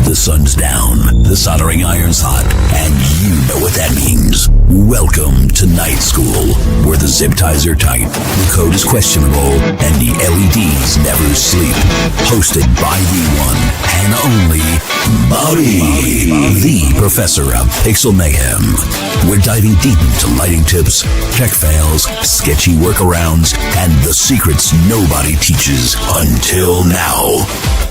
The sun's down, the soldering iron's hot, and you know what that means. Welcome to Night School, where the zip ties are tight, the code is questionable, and the LEDs never sleep. Hosted by the one and only Bobby, the professor of Pixel Mayhem. We're diving deep into lighting tips, tech fails, sketchy workarounds, and the secrets nobody teaches until now.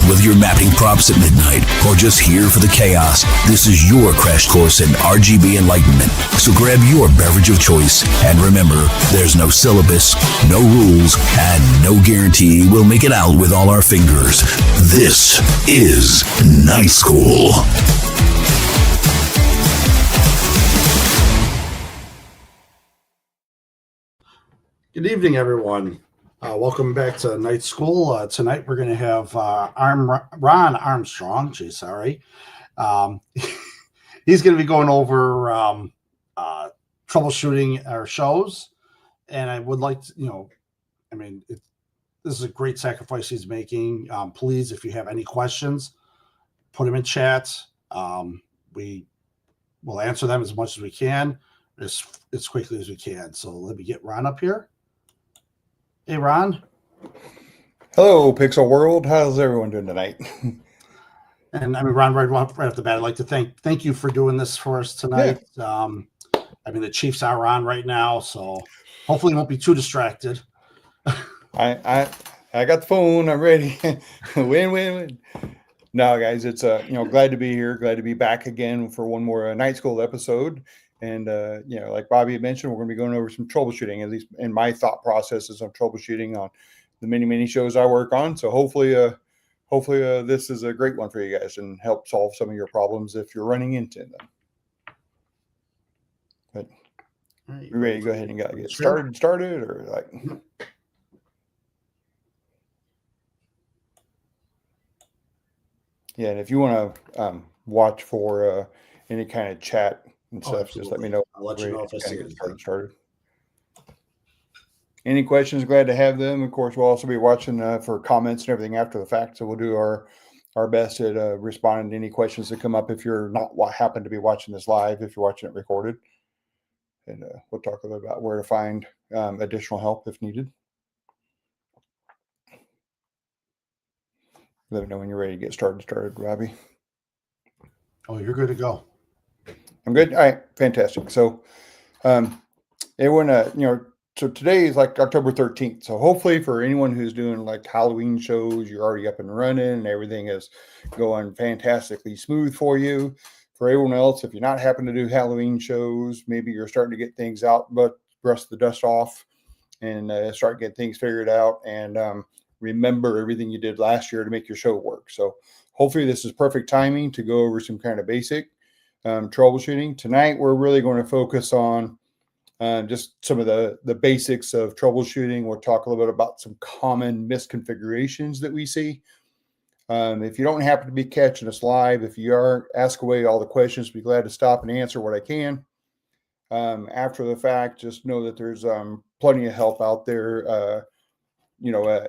Whether you're mapping props at midnight or just here for the chaos, this is your crash course in RGB enlightenment. So grab your beverage of choice and remember, there's no syllabus, no rules, and no guarantee we'll make it out with all our fingers. This is Night School. Good evening, everyone. Welcome back to Night School. Tonight we're going to have Ron Armstrong. He's going to be going over troubleshooting our shows. And I would like to, this is a great sacrifice he's making. Please, if you have any questions, put them in chat. We will answer them as much as we can, as quickly as we can. So let me get Ron up here. Hey, Ron. Hello, Pixel World. How's everyone doing tonight? And Ron, right off the bat, I'd like to thank you for doing this for us tonight. Yeah. The Chiefs are on right now, so hopefully you won't be too distracted. I got the phone. I'm ready. Win. No, guys, it's glad to be here. Glad to be back again for one more Night School episode. And, like Bobby had mentioned, we're going to be going over some troubleshooting, at least in my thought processes on troubleshooting on the many shows I work on. So hopefully this is a great one for you guys and help solve some of your problems if you're running into them. But you ready to go ahead and get started or like? Yeah, and if you want to watch for any kind of chat and stuff, absolutely. Just let me know. I'll let you know if I see it started. Any questions? Glad to have them. Of course, we'll also be watching for comments and everything after the fact. So we'll do our best at responding to any questions that come up if you're not happen to be watching this live, if you're watching it recorded. And we'll talk a little about where to find additional help if needed. Let me know when you're ready to get started, Robbie. Oh, you're good to go. I'm good. All right, fantastic. So, everyone, so today is like October 13th. So hopefully for anyone who's doing like Halloween shows, you're already up and running and everything is going fantastically smooth for you. For everyone else, if you're not happening to do Halloween shows, maybe you're starting to get things out, but brush the dust off and start getting things figured out and remember everything you did last year to make your show work. So hopefully this is perfect timing to go over some kind of basic troubleshooting. Tonight, we're really going to focus on just some of the basics of troubleshooting. We'll talk a little bit about some common misconfigurations that we see. If you don't happen to be catching us live, if you are, ask away all the questions. Be glad to stop and answer what I can. After the fact, just know that there's plenty of help out there.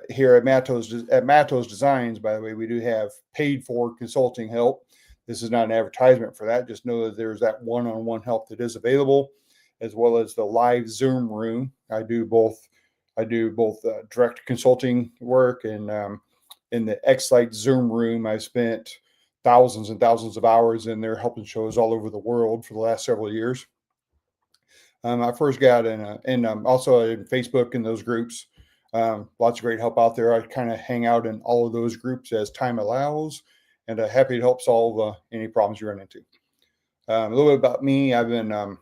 Here at Matos Designs, by the way, we do have paid for consulting help. This is not an advertisement for that. Just know that there's that one-on-one help that is available, as well as the live Zoom room. I do both direct consulting work and in the xLights Zoom room, I've spent thousands and thousands of hours in there helping shows all over the world for the last several years. I first got in also in Facebook in those groups. Lots of great help out there. I kind of hang out in all of those groups as time allows, and happy to help solve any problems you run into. A little bit about me. I've been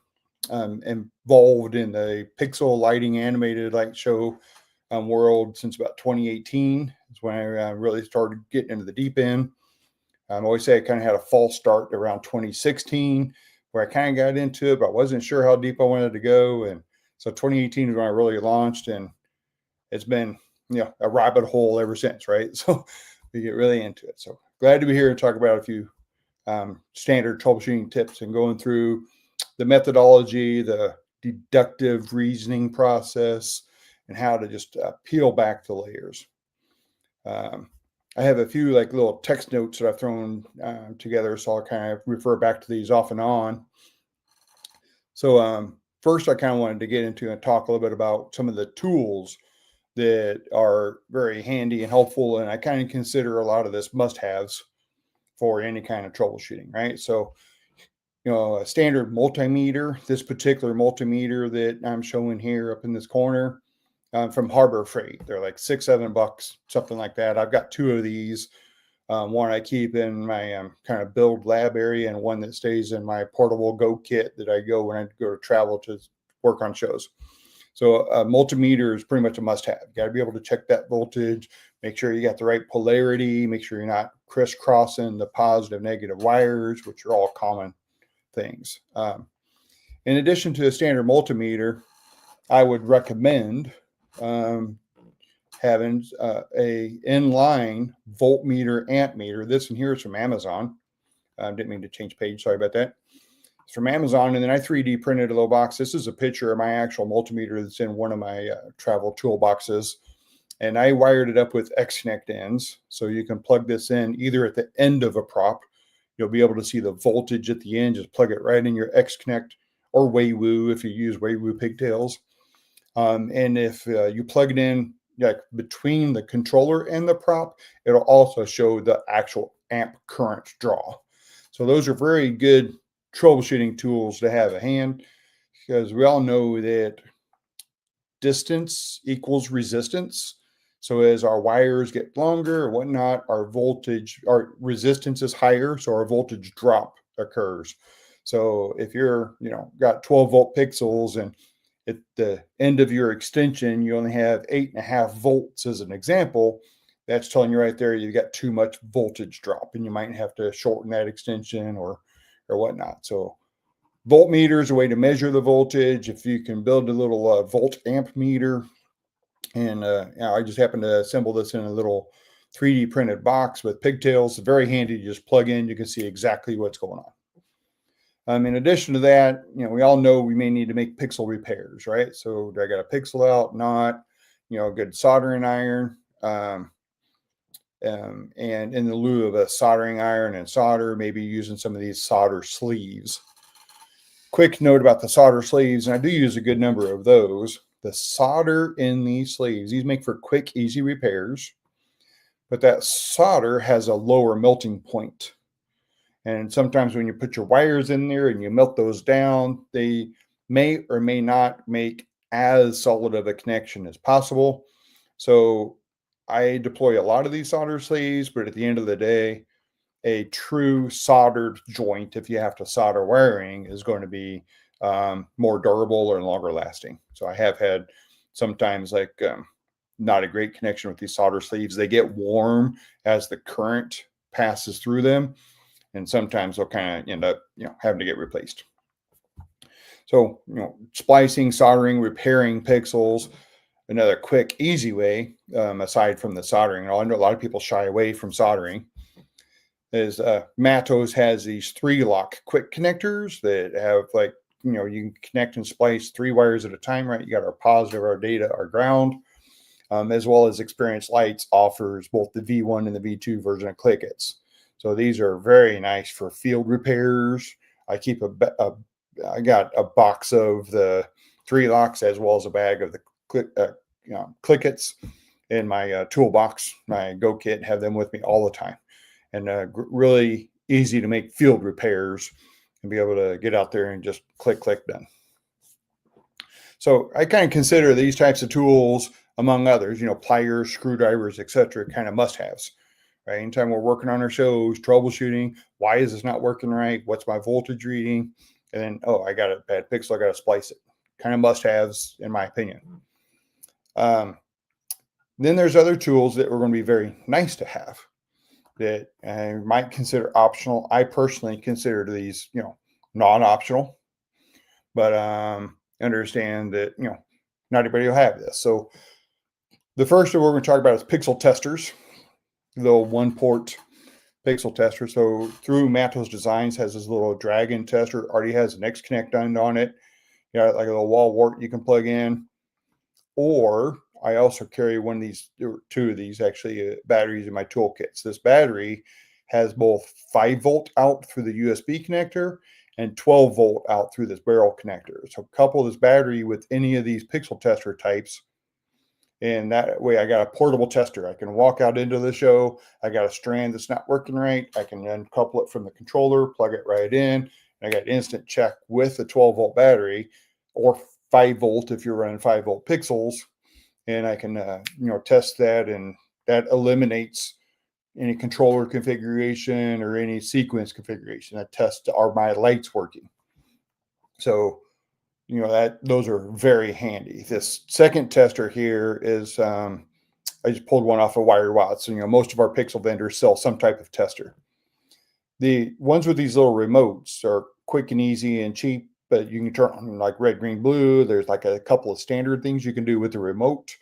involved in the pixel lighting animated light show world since about 2018. It's when I really started getting into the deep end. I always say I kind of had a false start around 2016 where I kind of got into it, but I wasn't sure how deep I wanted to go. And so 2018 is when I really launched, and it's been, a rabbit hole ever since, right? So we get really into it. So glad to be here and talk about a few standard troubleshooting tips and going through the methodology, the deductive reasoning process, and how to just peel back the layers. I have a few like little text notes that I've thrown together, so I'll kind of refer back to these off and on. So first, I kind of wanted to get into and talk a little bit about some of the tools that are very handy and helpful, and I kind of consider a lot of this must-haves for any kind of troubleshooting, right? So, a standard multimeter, this particular multimeter that I'm showing here up in this corner, from Harbor Freight. They're like $6-7, something like that. I've got two of these. One I keep in my kind of build lab area, and one that stays in my portable go kit that I go when I go to travel to work on shows. So a multimeter is pretty much a must-have. You got to be able to check that voltage, make sure you got the right polarity, make sure you're not crisscrossing the positive, negative wires, which are all common things. In addition to a standard multimeter, I would recommend having a inline voltmeter, ammeter. This one here is from Amazon. Didn't mean to change page. Sorry about that. It's from Amazon, and then I 3D printed a little box. This is a picture of my actual multimeter that's in one of my travel toolboxes, and I wired it up with X-Connect ends, so you can plug this in either at the end of a prop. You'll be able to see the voltage at the end. Just plug it right in your X-Connect or Weiwu if you use Weiwu pigtails. And if you plug it in like between the controller and the prop, it'll also show the actual amp current draw. So those are very good troubleshooting tools to have at hand, because we all know that distance equals resistance. So as our wires get longer or whatnot, our resistance is higher, so our voltage drop occurs. So if you're, got 12 volt pixels, and at the end of your extension, you only have 8.5 volts as an example, that's telling you right there you've got too much voltage drop, and you might have to shorten that extension or whatnot. So voltmeter is a way to measure the voltage. If you can build a little volt amp meter, and I just happen to assemble this in a little 3D printed box with pigtails. It's very handy to just plug in. You can see exactly what's going on. In addition to that, we all know we may need to make pixel repairs, right? So do I got a pixel out? Not, a good soldering iron. And in the lieu of a soldering iron and solder, maybe using some of these solder sleeves. Quick note about the solder sleeves, and I do use a good number of those. The solder in these sleeves, these make for quick, easy repairs, but that solder has a lower melting point. And sometimes when you put your wires in there and you melt those down, they may or may not make as solid of a connection as possible. So I deploy a lot of these solder sleeves, but at the end of the day, a true soldered joint, if you have to solder wiring, is going to be more durable or longer lasting. So I have had sometimes not a great connection with these solder sleeves. They get warm as the current passes through them, and sometimes they'll kind of end up having to get replaced. So splicing, soldering, repairing pixels. Another quick, easy way, aside from the soldering, I know a lot of people shy away from soldering, is Matos has these 3-lock quick connectors that have you can connect and splice 3 wires at a time, right? You got our positive, our data, our ground, as well as xLights offers both the V1 and the V2 version of Clickets. So these are very nice for field repairs. I keep I got a box of the 3-locks as well as a bag of the Clickets in my toolbox, my go kit. Have them with me all the time, and really easy to make field repairs and be able to get out there and just click, done. So I kind of consider these types of tools, among others, pliers, screwdrivers, etc., kind of must-haves. Right? Anytime we're working on our shows, troubleshooting, why is this not working right? What's my voltage reading? And then, I got a bad pixel, I got to splice it. Kind of must-haves, in my opinion. Then there's other tools that are going to be very nice to have that I might consider optional. I personally consider these, non-optional, but understand that, not everybody will have this. So the first that we're going to talk about is pixel testers, the 1-port pixel tester. So through Matos Designs has this little dragon tester, already has an X-Connect on it. Like a little wall wart you can plug in. Or I also carry one of these, or two of these actually, batteries in my toolkits. This battery has both 5-volt out through the USB connector and 12-volt out through this barrel connector. So couple this battery with any of these pixel tester types, and that way I got a portable tester. I can walk out into the show. I got a strand that's not working right. I can uncouple it from the controller, plug it right in. And I got instant check with the 12-volt battery, or 5-volt if you're running 5-volt pixels. And I can, test that, and that eliminates any controller configuration or any sequence configuration. That tests, are my lights working? So, those are very handy. This second tester here is, I just pulled one off of WireWatts. So, most of our pixel vendors sell some type of tester. The ones with these little remotes are quick and easy and cheap, but you can turn on like red, green, blue. There's like a couple of standard things you can do with the remote.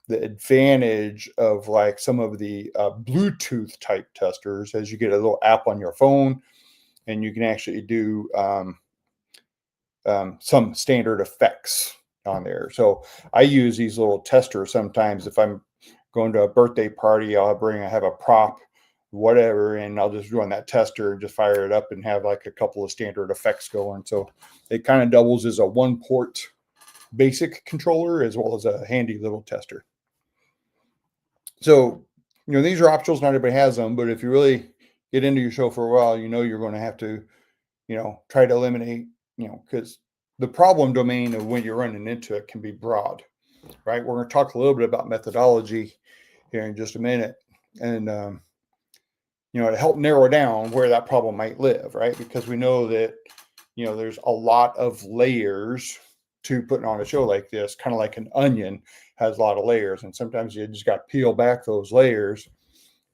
The advantage of like some of the Bluetooth type testers is you get a little app on your phone, and you can actually do some standard effects on there. So I use these little testers sometimes. If I'm going to a birthday party, I have a prop, whatever, and I'll just run that tester and just fire it up and have like a couple of standard effects going. So it kind of doubles as a 1-port basic controller as well as a handy little tester. So, these are optionals. Not everybody has them, but if you really get into your show for a while, you're going to have to, try to eliminate, because the problem domain of when you're running into it can be broad, right? We're going to talk a little bit about methodology here in just a minute, and, to help narrow down where that problem might live, right? Because we know that, there's a lot of layers to putting on a show like this, kind of like an onion has a lot of layers. And sometimes you just got to peel back those layers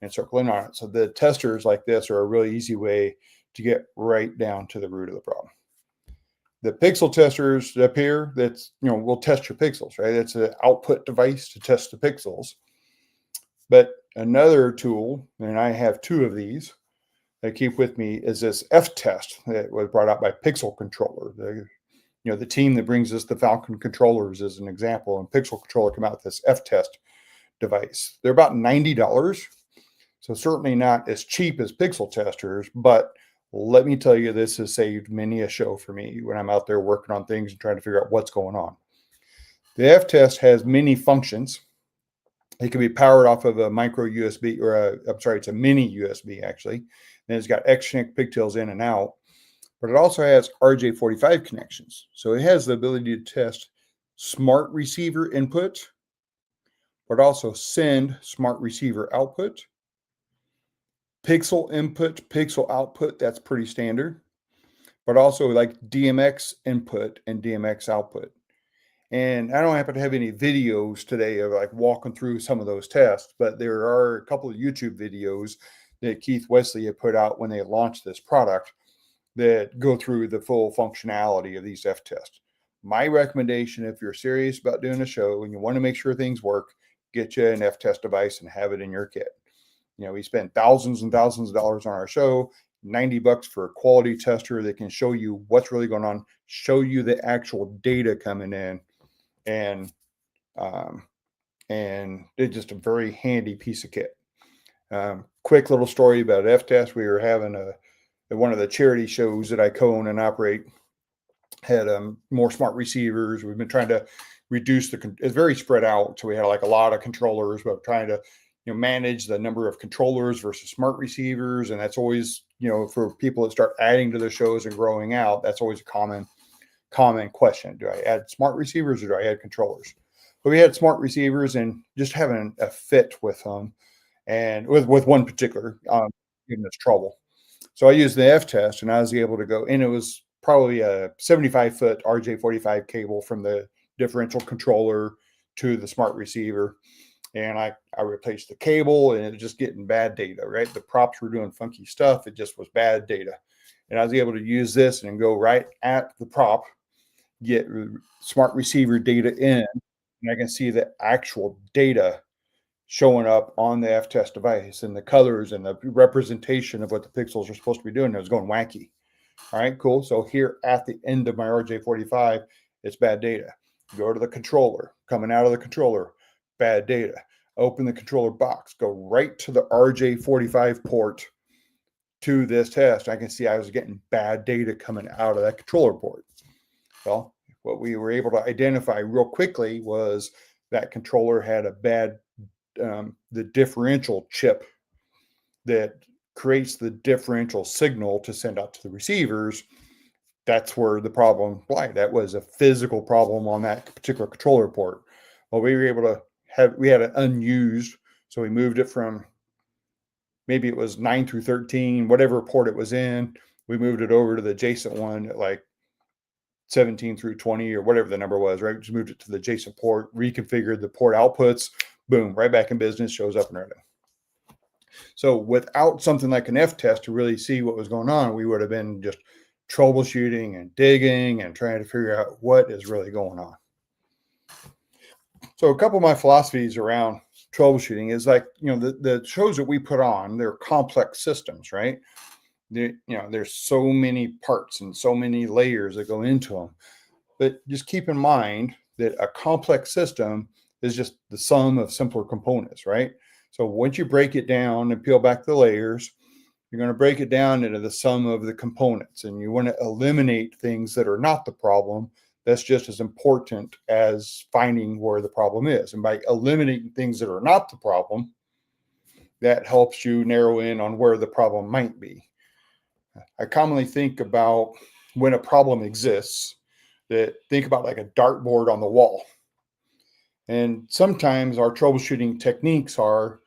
and circle in on it. So the testers like this are a really easy way to get right down to the root of the problem. The pixel testers up here, that's, will test your pixels, right? It's an output device to test the pixels. But another tool, and I have 2 of these that I keep with me, is this F-Test that was brought out by Pixel Controller. The team that brings us the Falcon controllers as an example, and Pixel Controller come out with this F-Test device. They're about $90, so certainly not as cheap as pixel testers, but let me tell you, this has saved many a show for me when I'm out there working on things and trying to figure out what's going on. The F-Test has many functions. It can be powered off of a micro USB, or it's a mini USB actually. And it's got X-shank pigtails in and out. But it also has RJ45 connections. So it has the ability to test smart receiver input, but also send smart receiver output, pixel input, pixel output. That's pretty standard. But also like DMX input and DMX output. And I don't happen to have any videos today of like walking through some of those tests, but there are a couple of YouTube videos that Keith Wesley had put out when they launched this product that go through the full functionality of these F-tests. My recommendation, if you're serious about doing a show and you want to make sure things work, get you an F-test device and have it in your kit. We spend thousands and thousands of dollars on our show, $90 for a quality tester that can show you what's really going on, show you the actual data coming in, and it's just a very handy piece of kit. Quick little story about F-test. We were having one of the charity shows that I co-own and operate, had more smart receivers. We've been trying to reduce it's very spread out. So we had like a lot of controllers, but trying to, manage the number of controllers versus smart receivers. And that's always, for people that start adding to the shows and growing out, that's always a common question. Do I add smart receivers or do I add controllers? But we had smart receivers and just having a fit with them, and with one particular, giving us trouble. So I used the F-test, and I was able to go, and it was probably a 75-foot RJ45 cable from the differential controller to the smart receiver. And I replaced the cable, and it was just getting bad data, right? The props were doing funky stuff. It just was bad data. And I was able to use this and go right at the prop, get smart receiver data in, and I can see the actual data showing up on the F-test device, and the colors and the representation of what the pixels are supposed to be doing. It was going wacky. All right, cool. So here at the end of my RJ45, it's bad data. go to the controller, coming out of the controller, bad data. Open the controller box, go right to the RJ45 port to this test. I can see I was getting bad data coming out of that controller port. Well, what we were able to identify real quickly was that controller had a bad, the differential chip that creates the differential signal to send out to the receivers. That's where the problem lied. That was a physical problem on that particular controller port. Well, we were able to we had it unused. So we moved it from, maybe it was 9 through 13, whatever port it was in. We moved it over to the adjacent one at like 17 through 20 or whatever the number was, right? We just moved it to the adjacent port, reconfigured the port outputs, boom, right back in business, shows up and running. So without something like an F-test to really see what was going on, we would have been just troubleshooting and digging and trying to figure out what is really going on. So a couple of my philosophies around troubleshooting is like, the shows that we put on, they're complex systems, right? There's so many parts and so many layers that go into them. But just keep in mind that a complex system is just the sum of simpler components, right? So once you break it down and peel back the layers, you're going to break it down into the sum of the components, and you want to eliminate things that are not the problem. That's just as important as finding where the problem is. And by eliminating things that are not the problem, that helps you narrow in on where the problem might be. I commonly think about when a problem exists, think about like a dartboard on the wall. And sometimes our troubleshooting techniques are,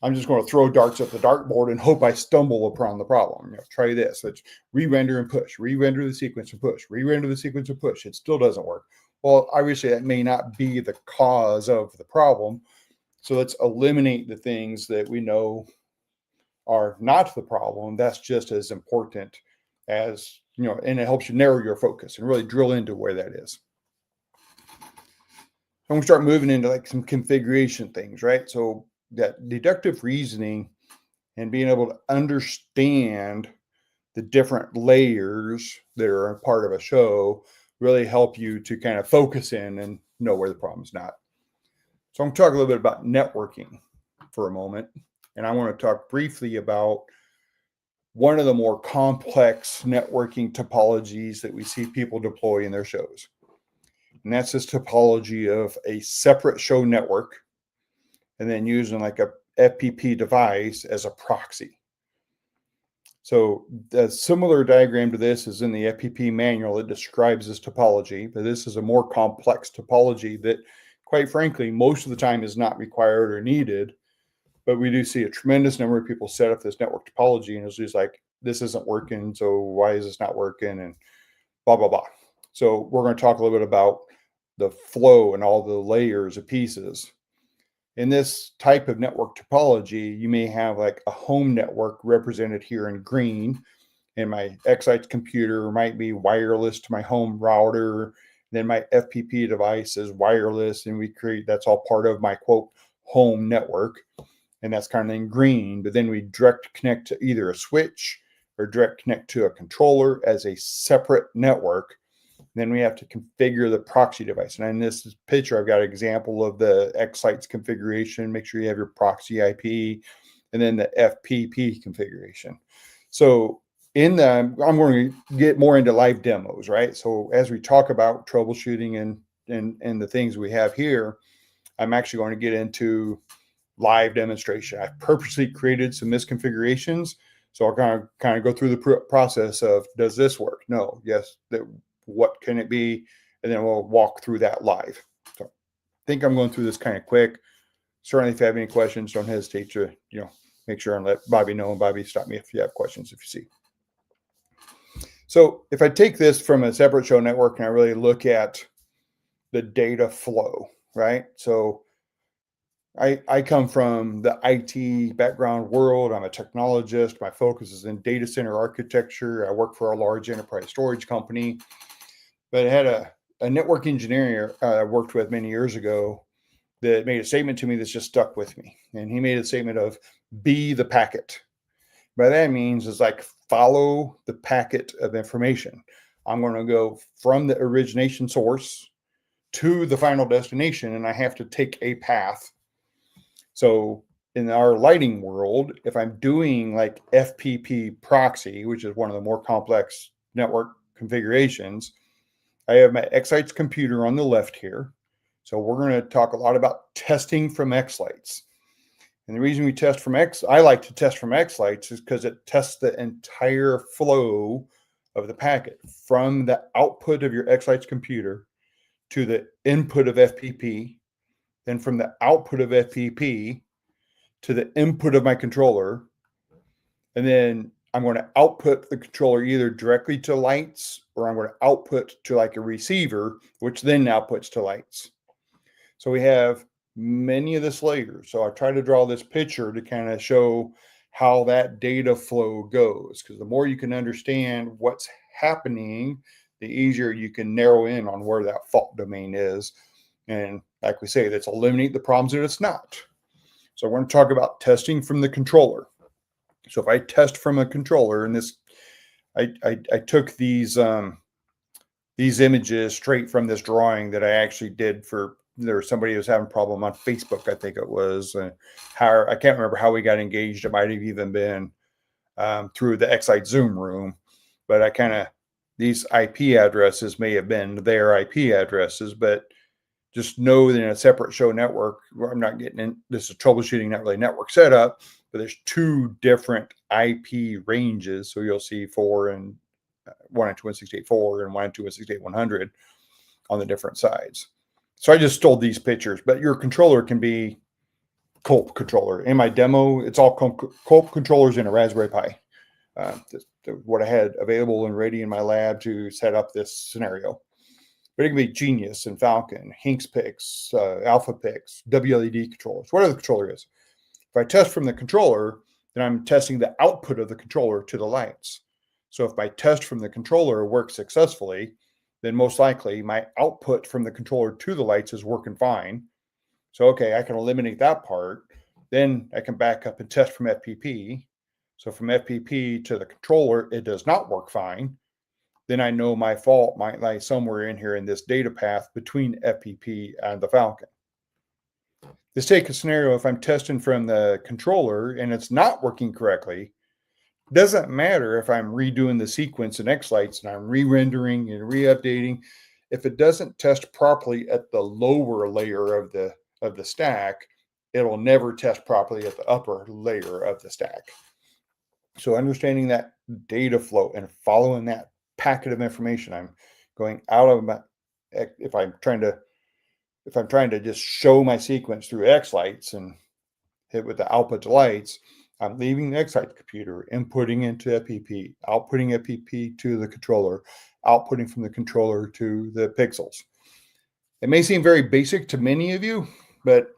I'm just going to throw darts at the dartboard and hope I stumble upon the problem. Try this. Let's re-render and push, re-render the sequence and push, re-render the sequence and push. It still doesn't work. Well, obviously that may not be the cause of the problem. So let's eliminate the things that we know are not the problem. That's just as important as, and it helps you narrow your focus and really drill into where that is. I'm going to start moving into like some configuration things, right? So that deductive reasoning and being able to understand the different layers that are a part of a show really help you to kind of focus in and know where the problem's not. So I'm going to talk a little bit about networking for a moment. And I want to talk briefly about one of the more complex networking topologies that we see people deploy in their shows. And that's this topology of a separate show network and then using like a FPP device as a proxy. So the similar diagram to this is in the FPP manual. It describes this topology, but this is a more complex topology that, quite frankly, most of the time is not required or needed. But we do see a tremendous number of people set up this network topology and it's just like, this isn't working, so why is this not working, and blah, blah, blah. So we're going to talk a little bit about the flow and all the layers of pieces. In this type of network topology, you may have like a home network represented here in green, and my xLights computer might be wireless to my home router. Then my FPP device is wireless, and that's all part of my quote home network. And that's kind of in green, but then we direct connect to either a switch or direct connect to a controller as a separate network. Then we have to configure the proxy device. And in this picture, I've got an example of the xLights configuration. Make sure you have your proxy IP and then the FPP configuration. So I'm going to get more into live demos, right? So as we talk about troubleshooting and the things we have here, I'm actually going to get into live demonstration. I've purposely created some misconfigurations. So I'll kind of go through the process of, does this work? No. Yes. What can it be? And then we'll walk through that live. So I think I'm going through this kind of quick. Certainly, if you have any questions, don't hesitate to, make sure and let Bobby know. And Bobby, stop me if you have questions, if you see. So if I take this from a separate show network and I really look at the data flow, right? So I come from the IT background world. I'm a technologist. My focus is in data center architecture. I work for a large enterprise storage company. But I had a network engineer I worked with many years ago that made a statement to me that's just stuck with me. And he made a statement of, be the packet. By that means is like, follow the packet of information. I'm going to go from the origination source to the final destination, and I have to take a path. So in our lighting world, if I'm doing like FPP proxy, which is one of the more complex network configurations, I have my xLights computer on the left here. So we're going to talk a lot about testing from xLights. And the reason we test from I like to test from xLights is because it tests the entire flow of the packet from the output of your xLights computer to the input of FPP, then from the output of FPP to the input of my controller. And then I'm going to output the controller either directly to lights, or I'm going to output to like a receiver, which then outputs to lights. So we have many of this layers. So I try to draw this picture to kind of show how that data flow goes, because the more you can understand what's happening, the easier you can narrow in on where that fault domain is. And like we say, that's eliminate the problems that it's not. So I want to talk about testing from the controller. So if I test from a controller, and this, I took these images straight from this drawing that I actually did for, there was somebody who was having a problem on Facebook, I think it was. How, I can't remember how we got engaged. It might have even been through the xLights Zoom room, but I kind of, these IP addresses may have been their IP addresses, but just know that in a separate show network, I'm not getting in, this is troubleshooting, not really network setup, but there's two different IP ranges. So you'll see 4 and 192.168.4 and 192.168.100 on the different sides. So I just stole these pictures, but your controller can be COLP controller. In my demo, it's all COLP controllers in a Raspberry Pi. What I had available and ready in my lab to set up this scenario. But it can be Genius and Falcon, Hinks Pix, Alpha Pix, WLED controllers, whatever the controller is. If I test from the controller, then I'm testing the output of the controller to the lights. So if my test from the controller works successfully, then most likely my output from the controller to the lights is working fine. So, okay, I can eliminate that part. Then I can back up and test from FPP. So from FPP to the controller, it does not work fine. Then I know my fault might lie somewhere in here in this data path between FPP and the Falcon. Let's take a scenario. If I'm testing from the controller and it's not working correctly, it doesn't matter if I'm redoing the sequence in xLights and I'm re-rendering and re-updating. If it doesn't test properly at the lower layer of the stack, it'll never test properly at the upper layer of the stack. So understanding that data flow and following that packet of information, I'm going out of my, if I'm trying to just show my sequence through xLights and hit with the output to lights, I'm leaving the xLights computer, inputting into FPP, outputting FPP to the controller, outputting from the controller to the pixels. It may seem very basic to many of you, but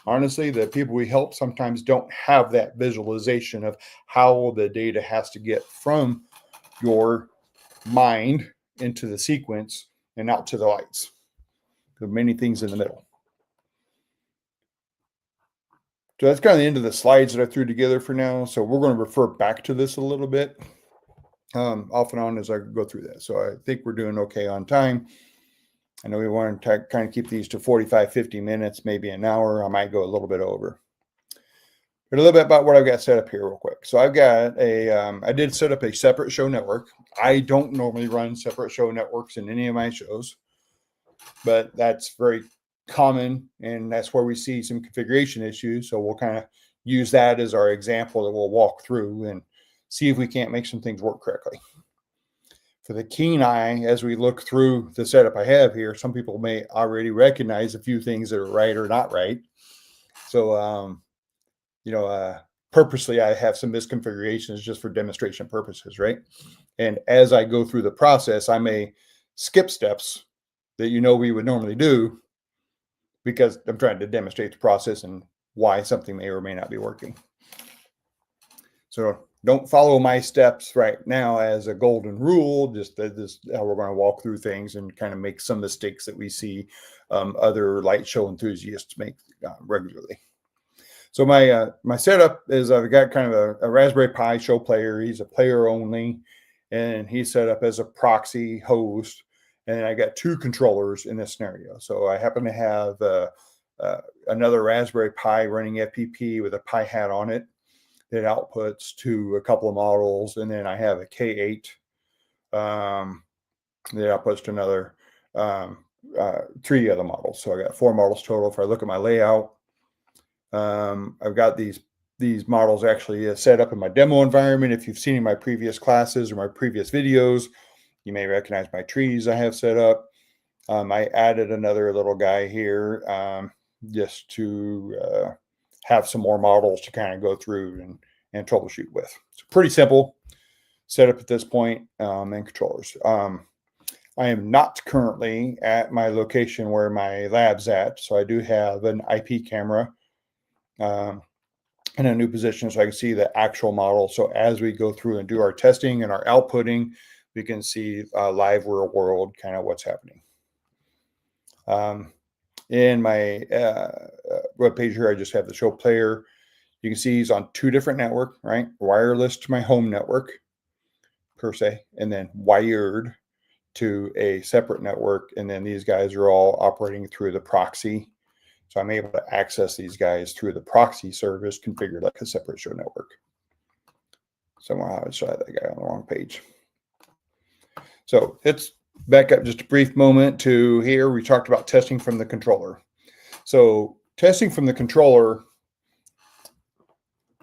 honestly, the people we help sometimes don't have that visualization of how the data has to get from your mind into the sequence and out to the lights. There are many things in the middle. So that's kind of the end of the slides that I threw together for now. So we're going to refer back to this a little bit off and on as I go through that. So I think we're doing okay on time. I know we want to kind of keep these to 45, 50 minutes, maybe an hour. I might go a little bit over. But a little bit about what I've got set up here real quick. So I've got I did set up a separate show network. I don't normally run separate show networks in any of my shows, but that's very common, and that's where we see some configuration issues. So we'll kind of use that as our example that we'll walk through and see if we can't make some things work correctly. For the keen eye, as we look through the setup I have here, some people may already recognize a few things that are right or not right. So, purposely, I have some misconfigurations just for demonstration purposes, right? And as I go through the process, I may skip steps that we would normally do because I'm trying to demonstrate the process and why something may or may not be working. So don't follow my steps right now as a golden rule, just that this how we're going to walk through things and kind of make some mistakes that we see other light show enthusiasts make regularly. So my setup is I've got kind of a Raspberry Pi show player. He's a player only, and he's set up as a proxy host. And I got 2 controllers in this scenario. So I happen to have another Raspberry Pi running FPP with a Pi hat on it that outputs to a couple of models. And then I have a K8 that outputs to another 3 other models. So I got 4 models total. If I look at my layout, I've got these models actually set up in my demo environment. If you've seen my previous classes or my previous videos, you may recognize my trees I have set up. I added another little guy here just to have some more models to kind of go through and troubleshoot with. It's pretty simple setup at this point, and controllers. I am not currently at my location where my lab's at, so I do have an IP camera in a new position so I can see the actual model. So as we go through and do our testing and our outputting, we can see live real world kind of what's happening. In my web page here, I just have the show player. You can see he's on 2 different networks, right? Wireless to my home network per se, and then wired to a separate network. And then these guys are all operating through the proxy. So I'm able to access these guys through the proxy service configured like a separate show network. Somehow I saw that guy on the wrong page. So it's back up just a brief moment to here. We talked about testing from the controller. So testing from the controller,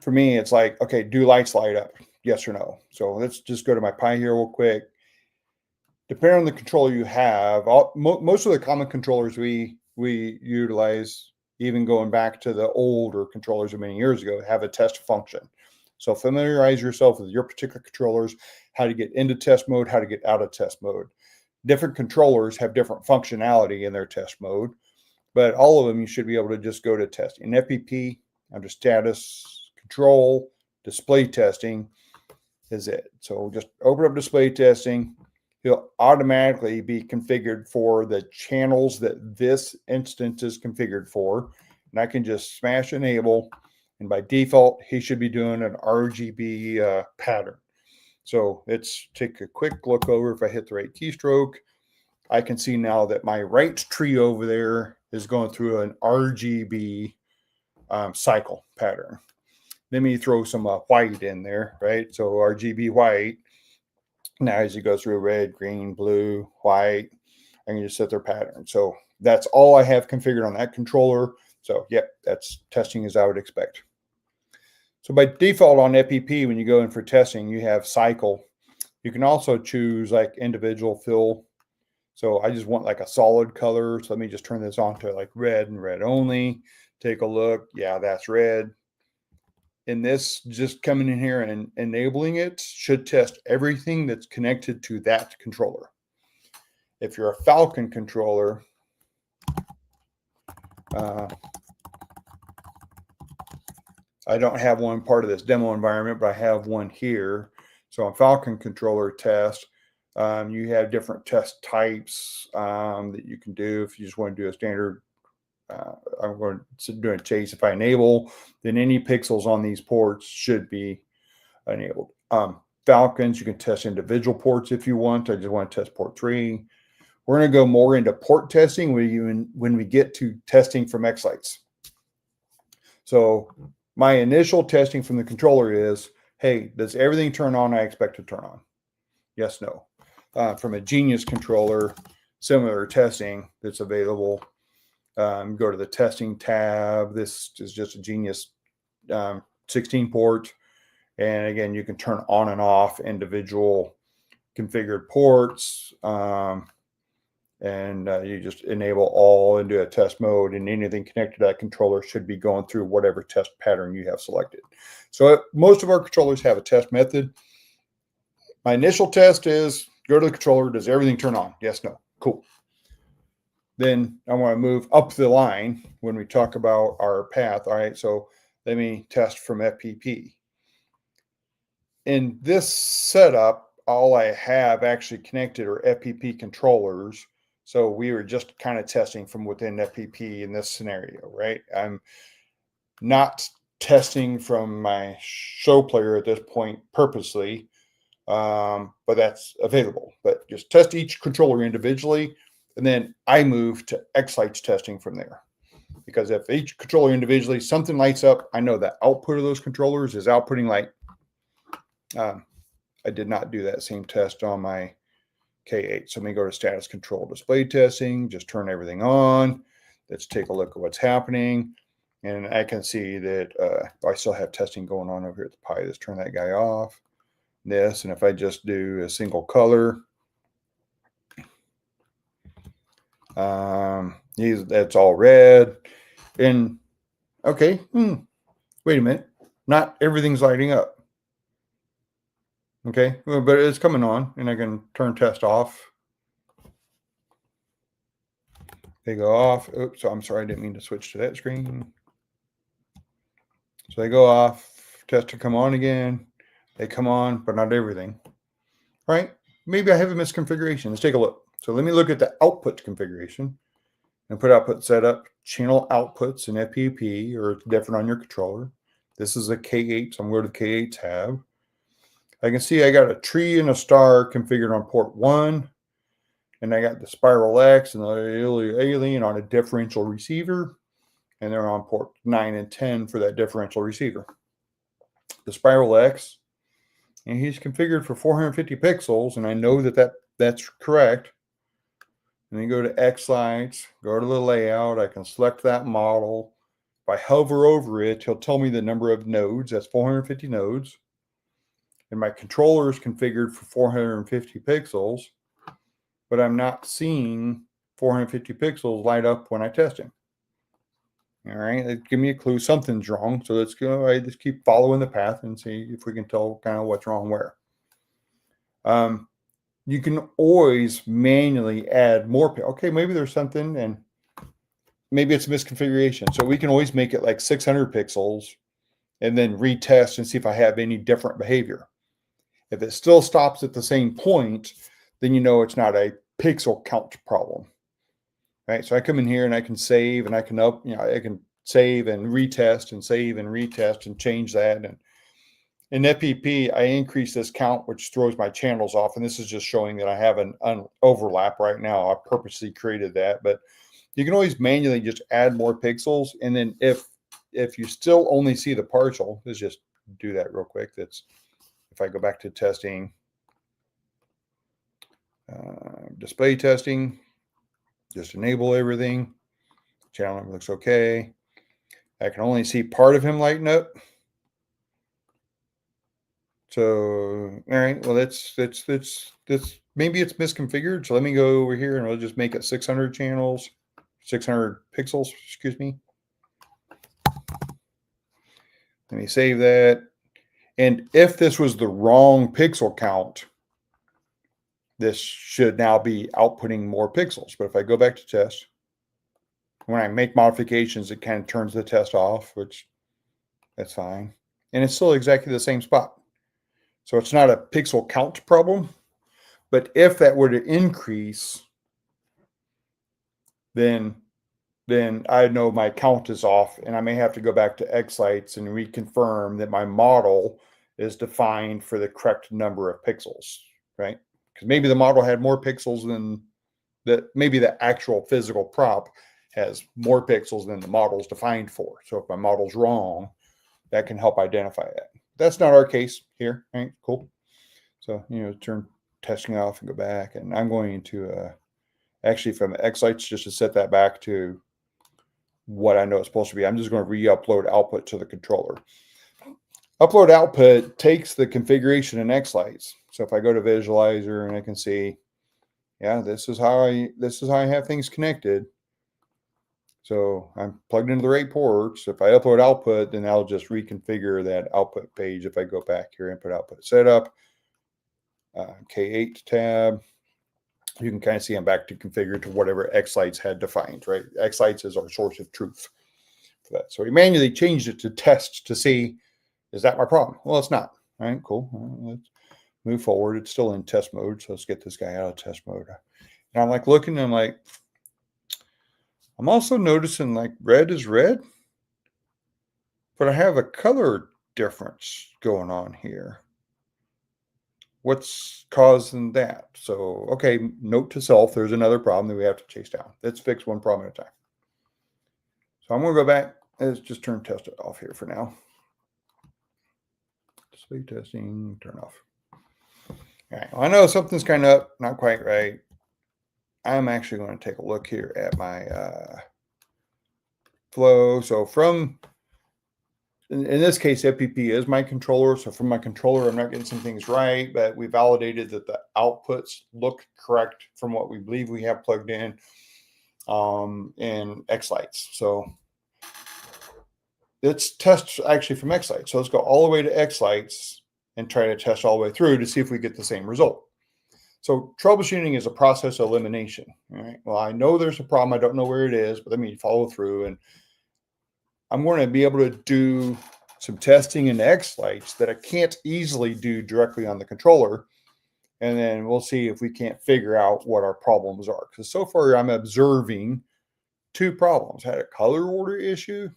for me, it's like, okay, do lights light up? Yes or no? So let's just go to my Pi here real quick. Depending on the controller you have, most of the common controllers we utilize, even going back to the older controllers of many years ago, have a test function. So familiarize yourself with your particular controllers, how to get into test mode, how to get out of test mode. Different controllers have different functionality in their test mode, but all of them you should be able to just go to test. In FPP, under status, control, display testing is it. So just open up display testing. He'll automatically be configured for the channels that this instance is configured for. And I can just smash enable. And by default, he should be doing an RGB pattern. So let's take a quick look over. If I hit the right keystroke, I can see now that my right tree over there is going through an RGB cycle pattern. Let me throw some white in there, right? So RGB white. Now as you go through red, green, blue, white, I can just set their pattern. So that's all I have configured on that controller. So yep, that's testing as I would expect. So by default on FPP, when you go in for testing, you have cycle. You can also choose like individual fill. So I just want like a solid color. So let me just turn this on to like red and red only. Take a look. Yeah, that's red. And this just coming in here and enabling it should test everything that's connected to that controller. If you're a Falcon controller, I don't have one part of this demo environment, but I have one here. So on Falcon controller test, you have different test types that you can do. If you just want to do a standard, I'm going to do a chase. If I enable, then any pixels on these ports should be enabled. Falcons, you can test individual ports if you want. I just want to test port 3. We're going to go more into port testing when we get to testing from xLights. So my initial testing from the controller is, hey, does everything turn on I expect to turn on? Yes, no. From a Genius controller, similar testing that's available. Go to the testing tab. This is just a Genius 16 port. And again, you can turn on and off individual configured ports. You just enable all into a test mode, and anything connected to that controller should be going through whatever test pattern you have selected. So most of our controllers have a test method. My initial test is go to the controller. Does everything turn on? Yes, no. Cool. Then I want to move up the line when we talk about our path. All right, so let me test from FPP. In this setup, all I have actually connected are FPP controllers. So we were just kind of testing from within FPP in this scenario, right? I'm not testing from my show player at this point purposely. but that's available. But just test each controller individually, and then I move to xLights testing from there. Because if each controller individually, something lights up, I know the output of those controllers is outputting light. I did not do that same test on my K8. So let me go to status control display testing, just turn everything on. Let's take a look at what's happening. And I can see that I still have testing going on over here at the Pi. Let's turn that guy off. This, and if I just do a single color, that's all red. And okay, wait a minute, not everything's lighting up. Okay, well, but it's coming on, and I can turn test off. They go off. Oops, I'm sorry, I didn't mean to switch to that screen. So they go off, test to come on again. They come on, but not everything. Right? Maybe I have a misconfiguration. Let's take a look. So let me look at the output configuration. Input output setup, channel outputs in FPP, or it's different on your controller. This is a K8, so I'm going to the K8 tab. I can see I got a tree and a star configured on port 1, and I got the spiral X and the alien on a differential receiver, and they're on port 9 and 10 for that differential receiver. The spiral X, and he's configured for 450 pixels, and I know that that's correct. And then go to xLights, go to the layout. I can select that model. If I hover over it, he'll tell me the number of nodes. That's 450 nodes. And my controller is configured for 450 pixels, but I'm not seeing 450 pixels light up when I test him. All right, give me a clue something's wrong. So let's go. Let's keep following the path and see if we can tell kind of what's wrong where. You can always manually add more. Okay, maybe there's something, and maybe it's misconfiguration. So we can always make it like 600 pixels and then retest and see if I have any different behavior. If it still stops at the same point, then you know it's not a pixel count problem. Right? So I come in here and I can save, and I can I can save and retest and save and retest and change that. And in FPP, I increase this count, which throws my channels off. And this is just showing that I have an overlap right now. I purposely created that, but you can always manually just add more pixels. And then if you still only see the partial, let's just do that real quick. That's if I go back to testing, display testing, just enable everything. Channel number looks okay. I can only see part of him lighting up. So, all right, well, that's maybe it's misconfigured. So let me go over here and we'll just make it 600 channels, 600 pixels, excuse me. Let me save that. And if this was the wrong pixel count, this should now be outputting more pixels. But if I go back to test, when I make modifications, it kind of turns the test off, which that's fine. And it's still exactly the same spot. So it's not a pixel count problem, but if that were to increase, then I know my count is off, and I may have to go back to xLights and reconfirm that my model is defined for the correct number of pixels, right? Because maybe the model had more pixels than that. Maybe the actual physical prop has more pixels than the model's defined for. So if my model's wrong, that can help identify that. That's not our case here. Right? Cool. So, turn testing off and go back. And I'm going to actually from xLights just to set that back to what I know it's supposed to be. I'm just going to re-upload output to the controller. Upload output takes the configuration in xLights. So if I go to visualizer and I can see, yeah, this is how I have things connected. So I'm plugged into the right ports. If I upload output, then I'll just reconfigure that output page. If I go back here, input output setup, K8 tab, you can kind of see I'm back to configure to whatever xLights had defined, right? xLights is our source of truth for that. So we manually changed it to test to see, is that my problem? Well, it's not. All right, cool. Let's move forward. It's still in test mode. So let's get this guy out of test mode. And I'm like looking, and I'm like, I'm also noticing like red is red, but I have a color difference going on here. what's causing that? So, okay, note to self, there's another problem that we have to chase down. Let's fix one problem at a time. So I'm going to go back. Let's just turn test off here for now. Display testing, turn off. All right, well, I know something's kind of up, not quite right. I'm actually going to take a look here at my flow. So from, in this case, FPP is my controller. So from my controller, I'm not getting some things right, but we validated that the outputs look correct from what we believe we have plugged in xLights. So let's test actually from xLights. So let's go all the way to xLights and try to test all the way through to see if we get the same result. So troubleshooting is a process of elimination. All right. Well, I know there's a problem. I don't know where it is, but let me follow through. And I'm going to be able to do some testing in xLights that I can't easily do directly on the controller. And then we'll see if we can't figure out what our problems are. Because so far I'm observing two problems. I had a color order issue,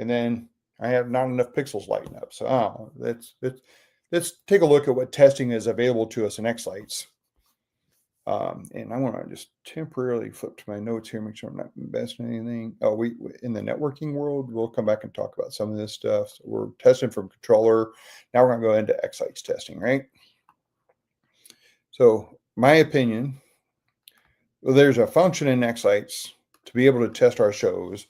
and then I have not enough pixels lighting up. So let's take a look at what testing is available to us in xLights. And I want to just temporarily flip to my notes here, make sure I'm not investing in anything. Oh, we in the networking world, we'll come back and talk about some of this stuff. So we're testing from controller. Now we're going to go into xLights testing, right? So my opinion, well, there's a function in xLights to be able to test our shows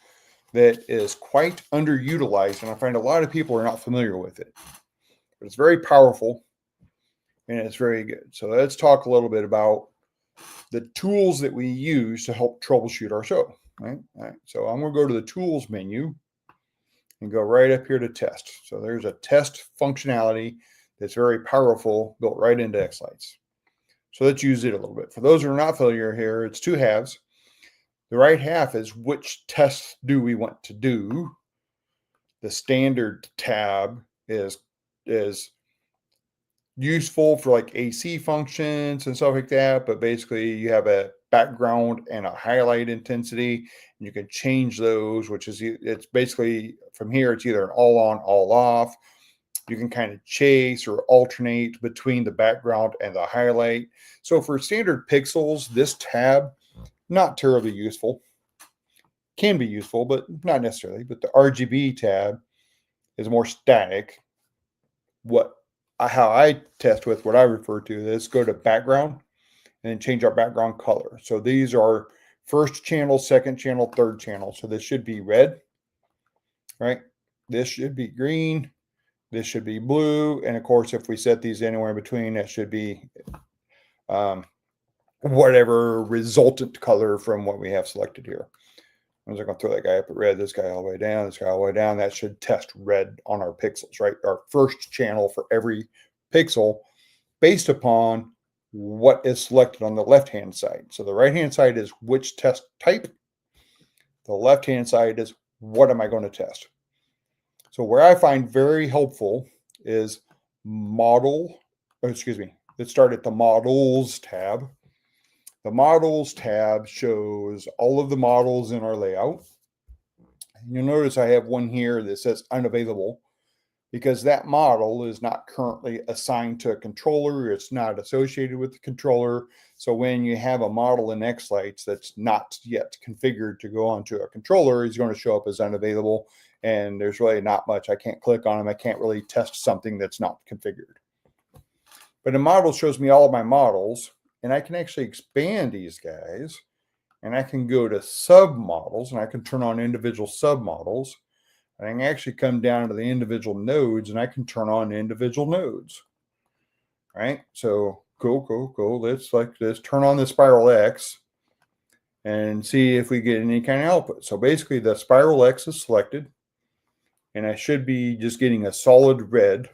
that is quite underutilized, and I find a lot of people are not familiar with it. But it's very powerful, and it's very good. So let's talk a little bit about the tools that we use to help troubleshoot our show, right? All right. So I'm going to go to the tools menu and go right up here to test. So there's a test functionality that's very powerful, built right into xLights. So let's use it a little bit. For those who are not familiar here, it's two halves. The right half is which tests do we want to do. The standard tab is useful for like AC functions and stuff like that, but basically you have a background and a highlight intensity, and you can change those, which is, it's basically from here, it's either an all on, all off. You can kind of chase or alternate between the background and the highlight. So for standard pixels, this tab, not terribly useful. Can be useful, but not necessarily. But the RGB tab is more static. How I test with what I refer to, let's go to background and then change our background color. So these are first channel, second channel, third channel. So this should be red, right? This should be green. This should be blue. And of course, if we set these anywhere in between, that should be whatever resultant color from what we have selected here. I'm just going to throw that guy up at red, this guy all the way down, this guy all the way down. That should test red on our pixels, right? Our first channel for every pixel based upon what is selected on the left-hand side. So the right-hand side is which test type. The left-hand side is what am I going to test. So where I find very helpful is let's start at the models tab. The models tab shows all of the models in our layout. You'll notice I have one here that says unavailable because that model is not currently assigned to a controller. It's not associated with the controller. So when you have a model in xLights that's not yet configured to go onto a controller, it's going to show up as unavailable. And there's really not much. I can't click on them. I can't really test something that's not configured. But a model shows me all of my models. And I can actually expand these guys, and I can go to submodels, and I can turn on individual submodels. And I can actually come down to the individual nodes, and I can turn on individual nodes. All right, so cool. Let's turn on the spiral X and see if we get any kind of output. So basically, the spiral X is selected, and I should be just getting a solid red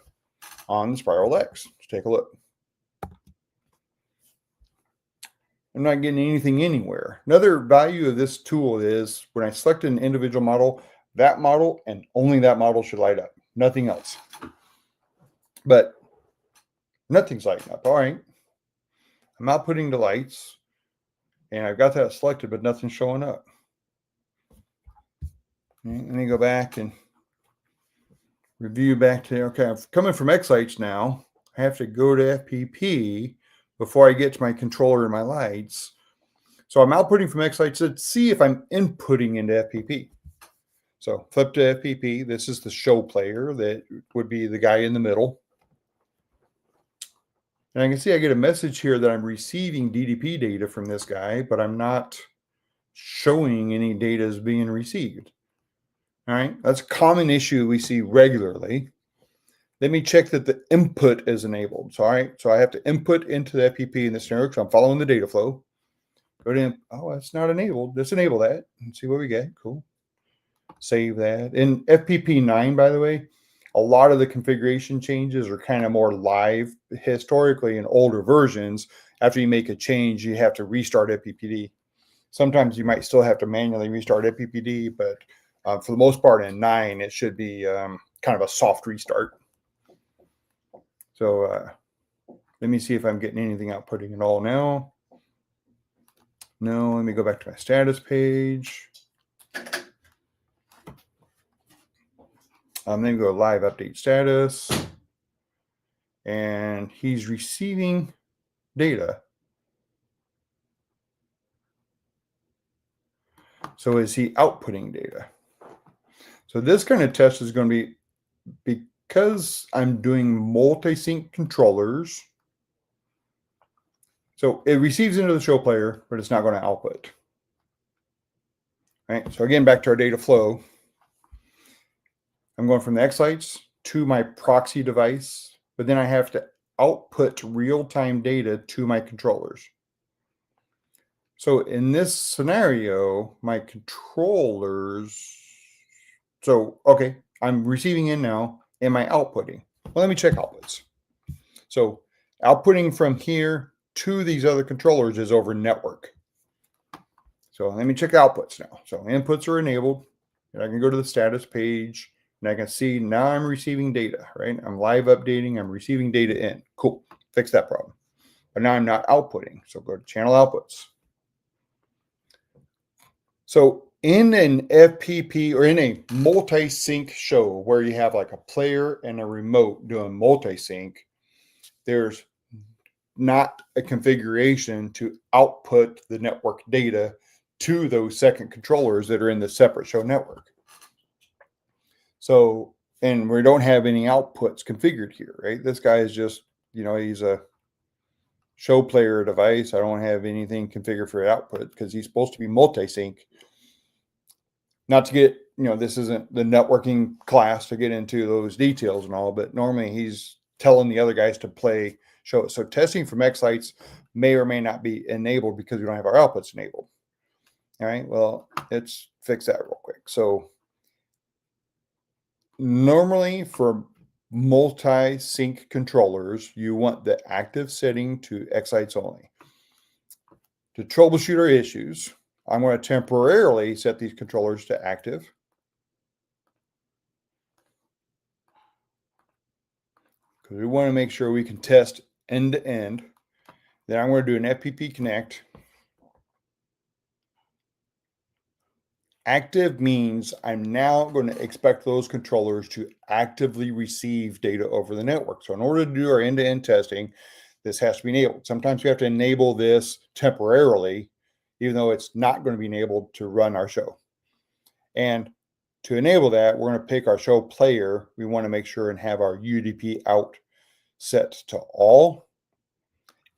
on the spiral X. Let's take a look. I'm not getting anything anywhere. Another value of this tool is when I select an individual model, that model and only that model should light up, nothing else. But nothing's lighting up. All right. I'm outputting the lights and I've got that selected, but nothing's showing up. Let me go back and review back to, okay, I'm coming from xLights now. I have to go to FPP before I get to my controller and my lights. So I'm outputting from xLights to see if I'm inputting into FPP. So flip to FPP. This is the show player that would be the guy in the middle. And I can see I get a message here that I'm receiving DDP data from this guy, but I'm not showing any data as being received. All right, that's a common issue we see regularly. Let me check that the input is enabled. So, all right, so I have to input into the FPP in this scenario because I'm following the data flow. Go to, oh, that's not enabled. Let's enable that and see what we get. Cool. Save that. In FPP 9, by the way, a lot of the configuration changes are kind of more live. Historically, in older versions, after you make a change, you have to restart FPPD. Sometimes you might still have to manually restart FPPD, but for the most part in 9, it should be kind of a soft restart. So let me see if I'm getting anything outputting at all now. No, let me go back to my status page. Then go live update status. And he's receiving data. So is he outputting data? So this kind of test is going to be, because I'm doing multi-sync controllers. So it receives into the show player, but it's not going to output. All right. So again, back to our data flow. I'm going from the xLights to my proxy device, but then I have to output real-time data to my controllers. So in this scenario, my controllers, so, okay, I'm receiving in now. Am I outputting? Well, let me check outputs. So outputting from here to these other controllers is over network. So let me check outputs now. So inputs are enabled, and I can go to the status page, and I can see now I'm receiving data, right? I'm live updating, I'm receiving data in. Cool, fix that problem. But now I'm not outputting. So go to channel outputs. So in an FPP or in a multi-sync show where you have like a player and a remote doing multi-sync, there's not a configuration to output the network data to those second controllers that are in the separate show network. So, and we don't have any outputs configured here, right? This guy is just, you know, he's a show player device. I don't have anything configured for output because he's supposed to be multi-sync. Not to get, you know, this isn't the networking class to get into those details and all, but normally he's telling the other guys to play show. So testing from xLights may or may not be enabled because we don't have our outputs enabled. All right, well, let's fix that real quick. So normally for multi-sync controllers, you want the active setting to xLights only. To troubleshoot our issues, I'm going to temporarily set these controllers to active. Because we want to make sure we can test end to end. Then I'm going to do an FPP connect. Active means I'm now going to expect those controllers to actively receive data over the network. So in order to do our end-to-end testing, this has to be enabled. Sometimes we have to enable this temporarily, even though it's not going to be enabled to run our show. And to enable that, we're going to pick our show player. We want to make sure and have our UDP out set to all.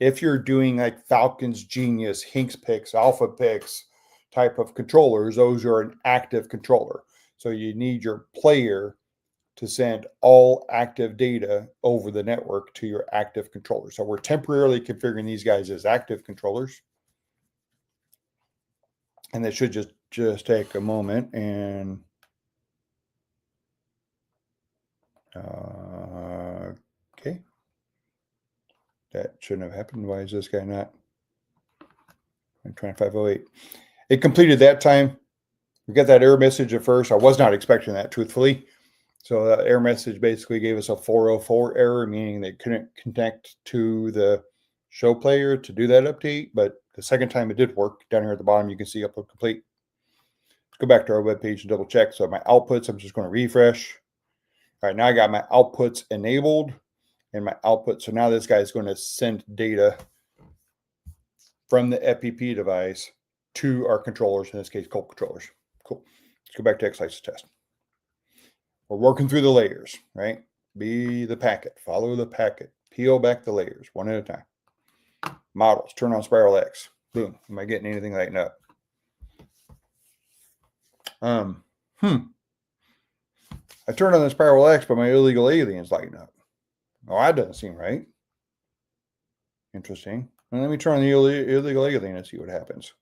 If you're doing like Falcon's Genius, Hinks Picks, Alpha Picks type of controllers, those are an active controller. So you need your player to send all active data over the network to your active controller. So we're temporarily configuring these guys as active controllers. And that should just take a moment and okay. That shouldn't have happened. Why is this guy not 2508? It completed that time. We got that error message at first. I was not expecting that, truthfully. So that error message basically gave us a 404 error, meaning they couldn't connect to the show player to do that update. But the second time it did work. Down here at the bottom, you can see upload complete. Let's go back to our web page and double check. So my outputs, I'm just going to refresh. All right, now I got my outputs enabled. and my output. So now this guy is going to send data from the FPP device to our controllers, in this case, Colt controllers. Cool. Let's go back to xLights test. We're working through the layers, right? Be the packet, follow the packet, peel back the layers one at a time. Models, turn on spiral X. Boom. Am I getting anything lighting up? I turned on the spiral X, but my illegal alien's lighting up. Oh, that doesn't seem right. Interesting. Well, let me turn on the illegal alien and see what happens.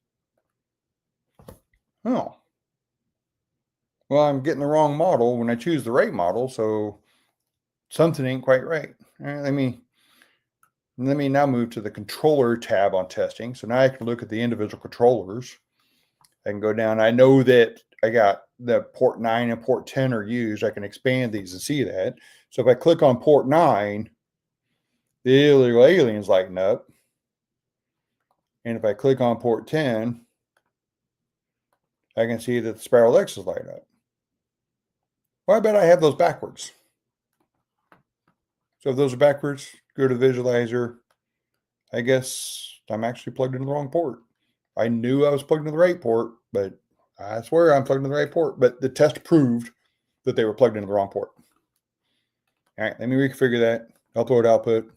Oh. Well, I'm getting the wrong model when I choose the right model, so something ain't quite right. All right, let me now move to the controller tab on testing. So now I can look at the individual controllers. I can go down. I know that I got the port 9 and port 10 are used. I can expand these and see that. So if I click on port 9, the illegal alien's lighting up. And if I click on port 10, I can see that the spiral X is lighting up. Well, I bet I have those backwards. So if those are backwards, go to the visualizer. I guess I'm actually plugged into the wrong port. I knew I was plugged into the right port, but I swear I'm plugged into the right port. But the test proved that they were plugged into the wrong port. All right, let me reconfigure that. Upload output.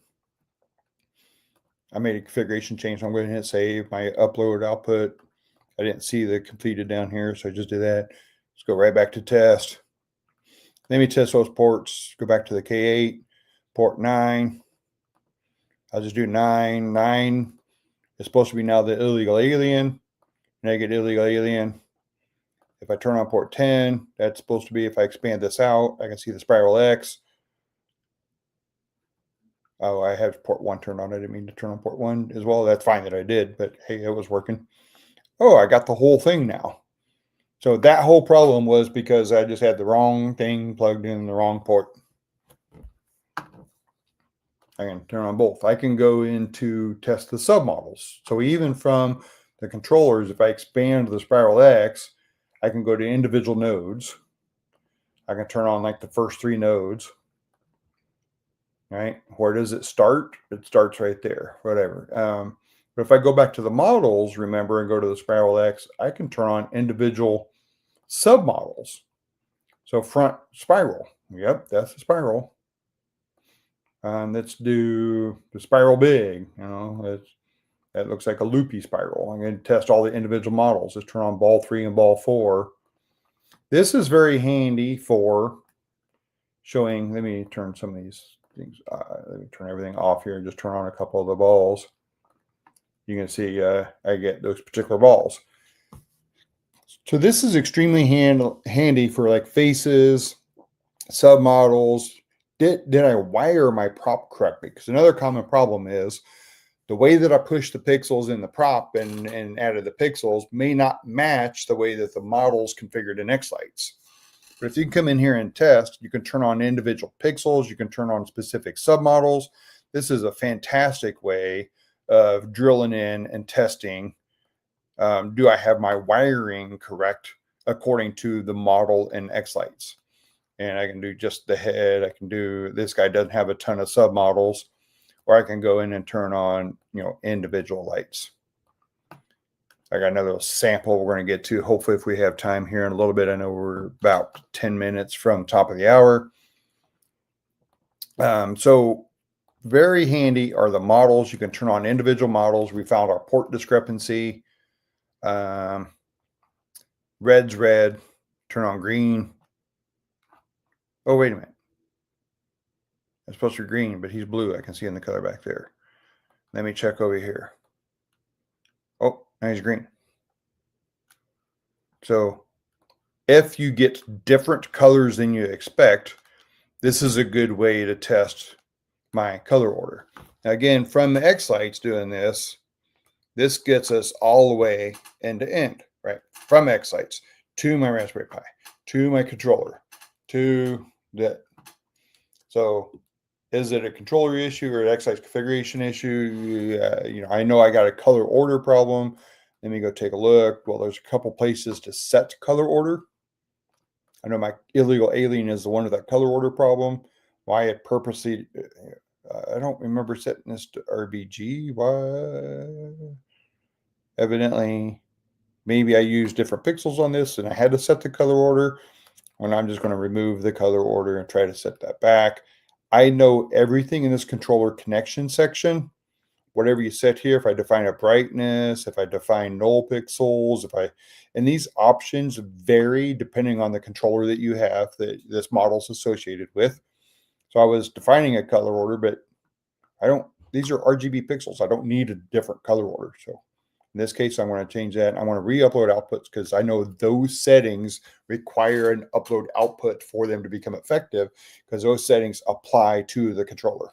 I made a configuration change. So I'm going to hit save. My upload output. I didn't see the completed down here, so I just did that. Let's go right back to test. Let me test those ports. Go back to the K8, port 9. I'll just do 9. 9 is supposed to be now the illegal alien. Negative illegal alien. If I turn on port 10, that's supposed to be, if I expand this out, I can see the spiral X. Oh, I have port 1 turned on. I didn't mean to turn on port 1 as well. That's fine that I did, but hey, it was working. Oh, I got the whole thing now. So that whole problem was because I just had the wrong thing plugged in the wrong port. I can turn on both. I can go into test the submodels. So even from the controllers, if I expand the spiral X, I can go to individual nodes. I can turn on like the first 3 nodes. Right? Where does it start? It starts right there, whatever. But if I go back to the models, remember, and go to the spiral X, I can turn on individual submodels. So front spiral. Yep, that's the spiral. Let's do the spiral big. You know, that looks like a loopy spiral. I'm going to test all the individual models. Let's turn on ball 3 and ball 4. This is very handy for showing. Let me turn some of these things. Let me turn everything off here and just turn on a couple of the balls. You can see I get those particular balls. So this is extremely handy for like faces, submodels. Did I wire my prop correctly? Because another common problem is the way that I push the pixels in the prop and added the pixels may not match the way that the model's configured in xLights. But if you can come in here and test, you can turn on individual pixels. You can turn on specific submodels. This is a fantastic way of drilling in and testing. Do I have my wiring correct according to the model in xLights? And I can do just the head. I can do, this guy doesn't have a ton of submodels, or I can go in and turn on, you know, individual lights. I got another little sample we're going to get to, hopefully, if we have time here in a little bit. I know we're about 10 minutes from top of the hour. So very handy are the models. You can turn on individual models. We found our port discrepancy. Red's red. Turn on green. Oh, wait a minute. It's supposed to be green, but he's blue. I can see in the color back there. Let me check over here. Oh, now he's green. So if you get different colors than you expect, this is a good way to test my color order. Now, again, from the xLights doing this, this gets us all the way end to end, right? From xLights to my Raspberry Pi, to my controller, to that. So is it a controller issue or an xLights configuration issue? You know, I know I got a color order problem. Let me go take a look. Well, there's a couple places to set color order. I know my illegal alien is the one with that color order problem. Why it purposely I don't remember setting this to RBG. Why? Evidently, maybe I used different pixels on this and I had to set the color order. When I'm just going to remove the color order and try to set that back. I know everything in this controller connection section. Whatever you set here, if I define a brightness, if I define null pixels, and these options vary depending on the controller that you have that this model's associated with. So I was defining a color order, but these are RGB pixels. I don't need a different color order. So in this case, I want to change that. I want to re-upload outputs because I know those settings require an upload output for them to become effective because those settings apply to the controller.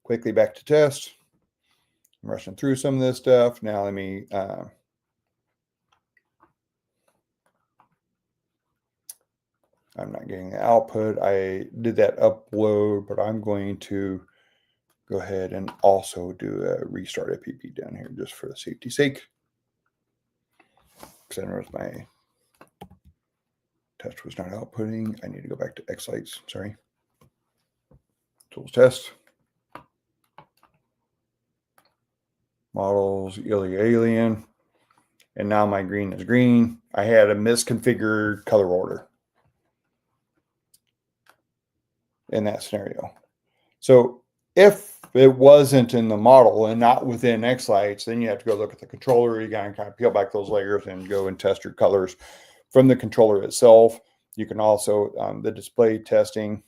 Quickly back to test. I'm rushing through some of this stuff. Now let me I'm not getting the output. I did that upload, but I'm going to go ahead and also do a restart APP down here just for the safety's sake. Because I noticed my test was not outputting. I need to go back to xLights. Sorry. Tools test. Models, alien. And now my green is green. I had a misconfigured color order in that scenario. So if it wasn't in the model and not within xLights, then you have to go look at the controller. You got to kind of peel back those layers and go and test your colors from the controller itself. You can also, the display testing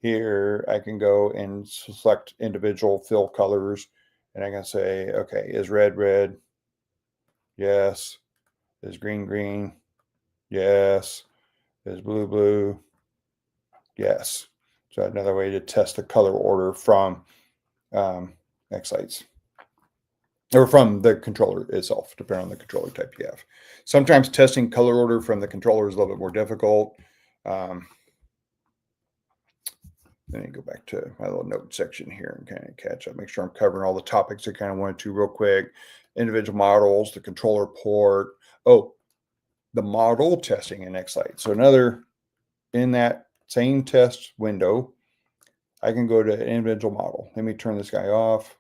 here, I can go and select individual fill colors. And I can say, okay, is red, red? Yes. Is green, green? Yes. Is blue, blue? Yes. So another way to test the color order from xLights or from the controller itself, depending on the controller type you have. Sometimes testing color order from the controller is a little bit more difficult. Let me go back to my little note section here and kind of catch up, make sure I'm covering all the topics I kind of wanted to real quick. Individual models, the controller port. Oh, the model testing in xLights. So another, in that same test window, I can go to an individual model. Let me turn this guy off.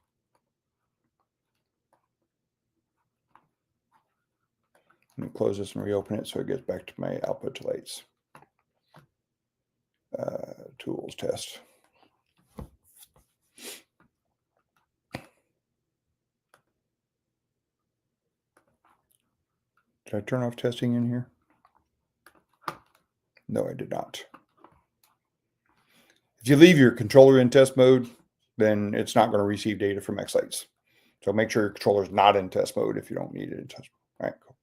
Let me close this and reopen it so it gets back to my output to lights. Tools test. Did I turn off testing in here? No, I did not. If you leave your controller in test mode, then it's not going to receive data from xLights. So make sure your controller is not in test mode if you don't need it in test mode. All right, cool.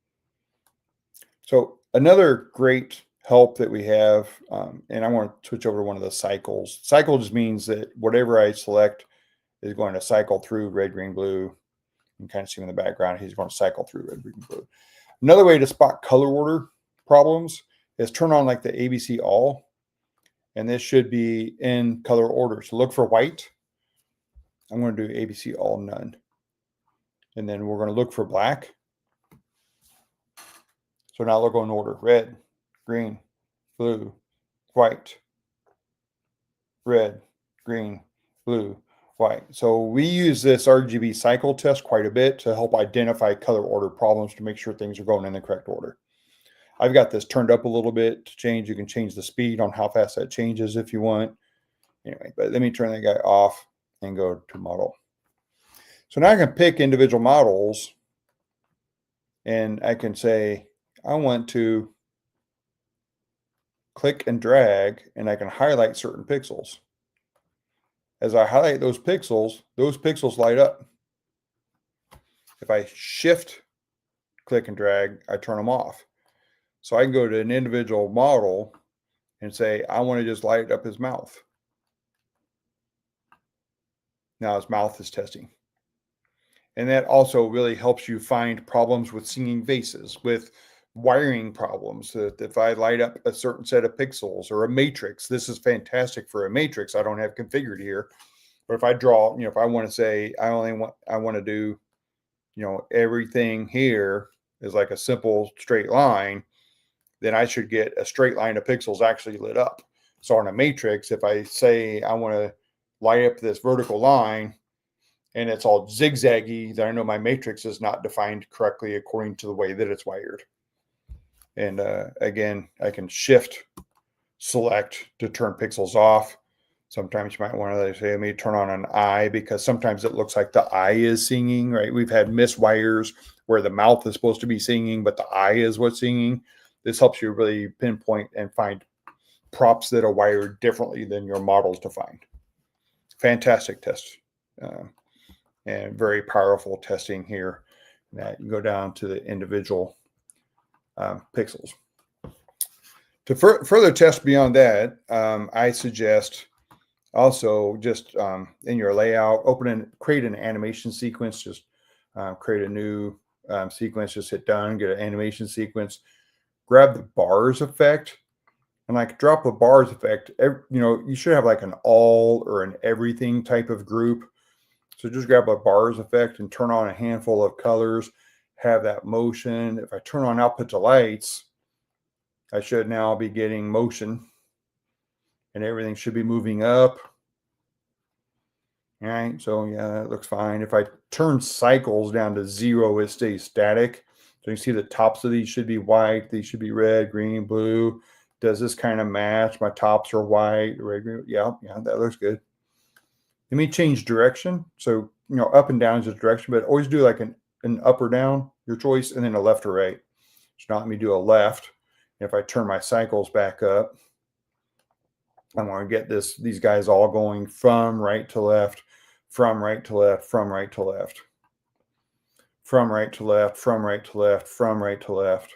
So another great help that we have, and I want to switch over to one of the cycles. Cycle just means that whatever I select is going to cycle through red, green, blue. You can kind of see in the background, he's going to cycle through red, green, blue. Another way to spot color order problems is turn on like the ABC all, and this should be in color order. So look for white. I'm going to do ABC all none. And then we're going to look for black. So now they'll go in order: red, green, blue, white, red, green, blue, white. So we use this RGB cycle test quite a bit to help identify color order problems to make sure things are going in the correct order. I've got this turned up a little bit to change. You can change the speed on how fast that changes if you want. Anyway, but let me turn that guy off and go to model. So now I can pick individual models and I can say, I want to click and drag, and I can highlight certain pixels. As I highlight those pixels light up. If I shift, click and drag, I turn them off. So I can go to an individual model and say, I want to just light up his mouth. Now his mouth is testing. And that also really helps you find problems with singing vases, with wiring problems. That if I light up a certain set of pixels or a matrix, this is fantastic for a matrix I don't have configured here. But if I draw, if I want to say I want to do, everything here is like a simple straight line, then I should get a straight line of pixels actually lit up. So on a matrix, if I say I want to light up this vertical line and it's all zigzaggy, then I know my matrix is not defined correctly according to the way that it's wired. And again, I can shift select to turn pixels off. Sometimes you might want to say, let me turn on an eye, because sometimes it looks like the eye is singing, right? We've had miswires where the mouth is supposed to be singing, but the eye is what's singing. This helps you really pinpoint and find props that are wired differently than your models defined. Fantastic test. And very powerful testing here. That you go down to the individual pixels. To further test beyond that, I suggest also just in your layout, create an animation sequence. Just create a new sequence. Just hit done, get an animation sequence. Grab the bars effect, and like drop a bars effect. You should have like an all or an everything type of group. So just grab a bars effect and turn on a handful of colors. Have that motion. If I turn on output to lights, I should now be getting motion, and everything should be moving up. All right, so yeah, that looks fine. If I turn cycles down to 0, it stays static. So you see the tops of these should be white, these should be red, green, blue. Does this kind of match? My tops are white, red, green. Yeah, that looks good. Let me change direction. So, up and down is the direction, but always do like an up or down, your choice, and then a left or right. So now let me do a left. If I turn my cycles back up, I want to get these guys all going from right to left, from right to left, from right to left, from right to left, from right to left, from right to left.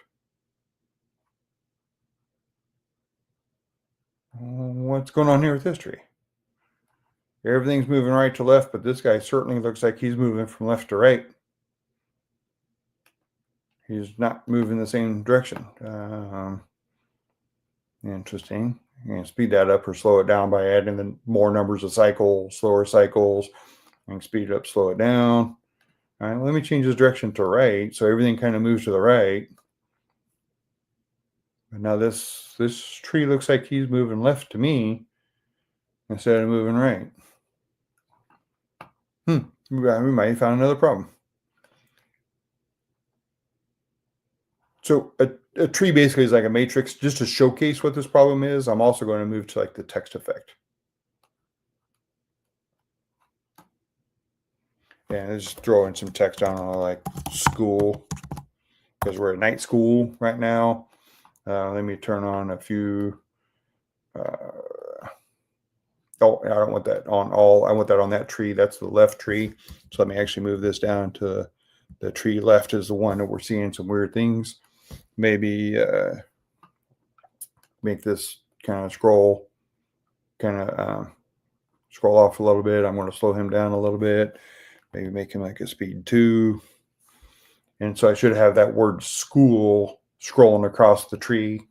What's going on here with this tree? Everything's moving right to left, but this guy certainly looks like he's moving from left to right. He's not moving the same direction. Interesting. You can speed that up or slow it down by adding the more numbers of cycles, slower cycles. You can speed it up, slow it down. All right, let me change this direction to right, so everything kind of moves to the right. But now this tree looks like he's moving left to me instead of moving right. We might have found another problem. So a tree basically is like a matrix. Just to showcase what this problem is, I'm also going to move to like the text effect. And just throw in some text on like school, because we're at night school right now. Let me turn on a few. Oh, I don't want that on all. I want that on that tree. That's the left tree. So let me actually move this down to the tree left is the one that we're seeing some weird things. Maybe make this kind of scroll off a little bit. I'm going to slow him down a little bit. Maybe make him like a speed 2. And so I should have that word school scrolling across the tree.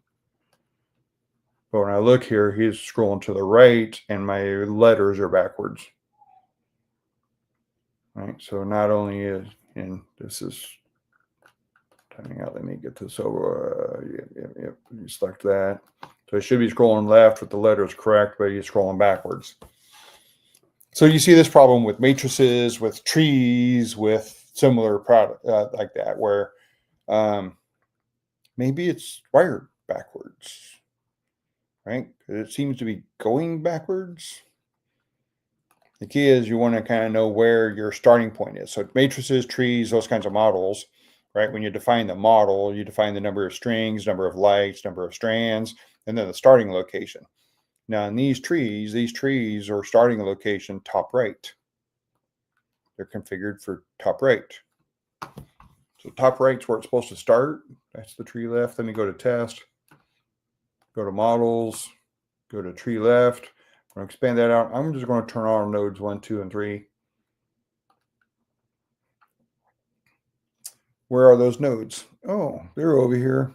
But when I look here, he's scrolling to the right and my letters are backwards. All right, so not only is, and this is timing out, let me get this over. Yep, you select that. So it should be scrolling left with the letters correct, but he's scrolling backwards. So you see this problem with matrices, with trees, with similar product like that, where maybe it's wired backwards, right? It seems to be going backwards. The key is you want to kind of know where your starting point is. So matrices, trees, those kinds of models, right? When you define the model, you define the number of strings, number of lights, number of strands, and then the starting location. Now in these trees are starting location top right. They're configured for top right. So top right's where it's supposed to start. That's the tree left. Let me go to test, go to models, go to tree left. I'm going to expand that out. I'm just going to turn on nodes 1, 2, and 3. Where are those nodes? Oh, they're over here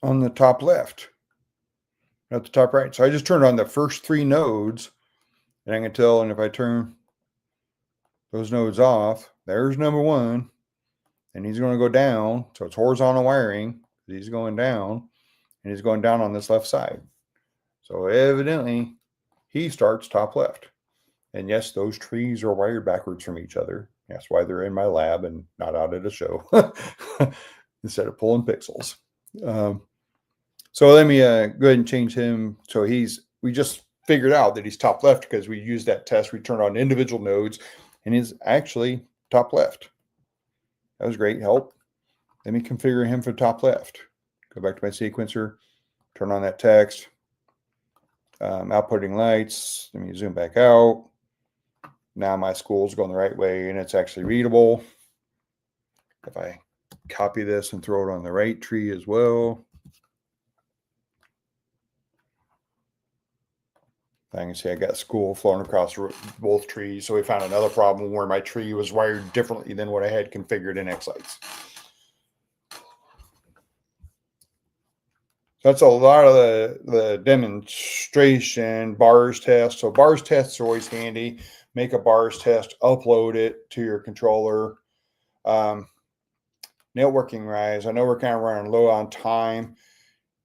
on the top left, at the top right. So I just turned on the first 3 nodes, and I can tell, and if I turn those nodes off, there's number 1, and he's going to go down. So it's horizontal wiring. He's going down, and he's going down on this left side. So evidently he starts top left. And yes, those trees are wired backwards from each other. That's why they're in my lab and not out at a show instead of pulling pixels. So let me go ahead and change him. So we just figured out that he's top left because we used that test. We turned on individual nodes and he's actually top left. That was great help. Let me configure him for top left. Go back to my sequencer, turn on that text, outputting lights. Let me zoom back out. Now my school's going the right way and it's actually readable. If I copy this and throw it on the right tree as well, I can see I got school flowing across both trees. So we found another problem where my tree was wired differently than what I had configured in xLights. That's a lot of the demonstration bars test. So bars tests are always handy. Make a bars test, upload it to your controller. Networking wise, I know we're kind of running low on time.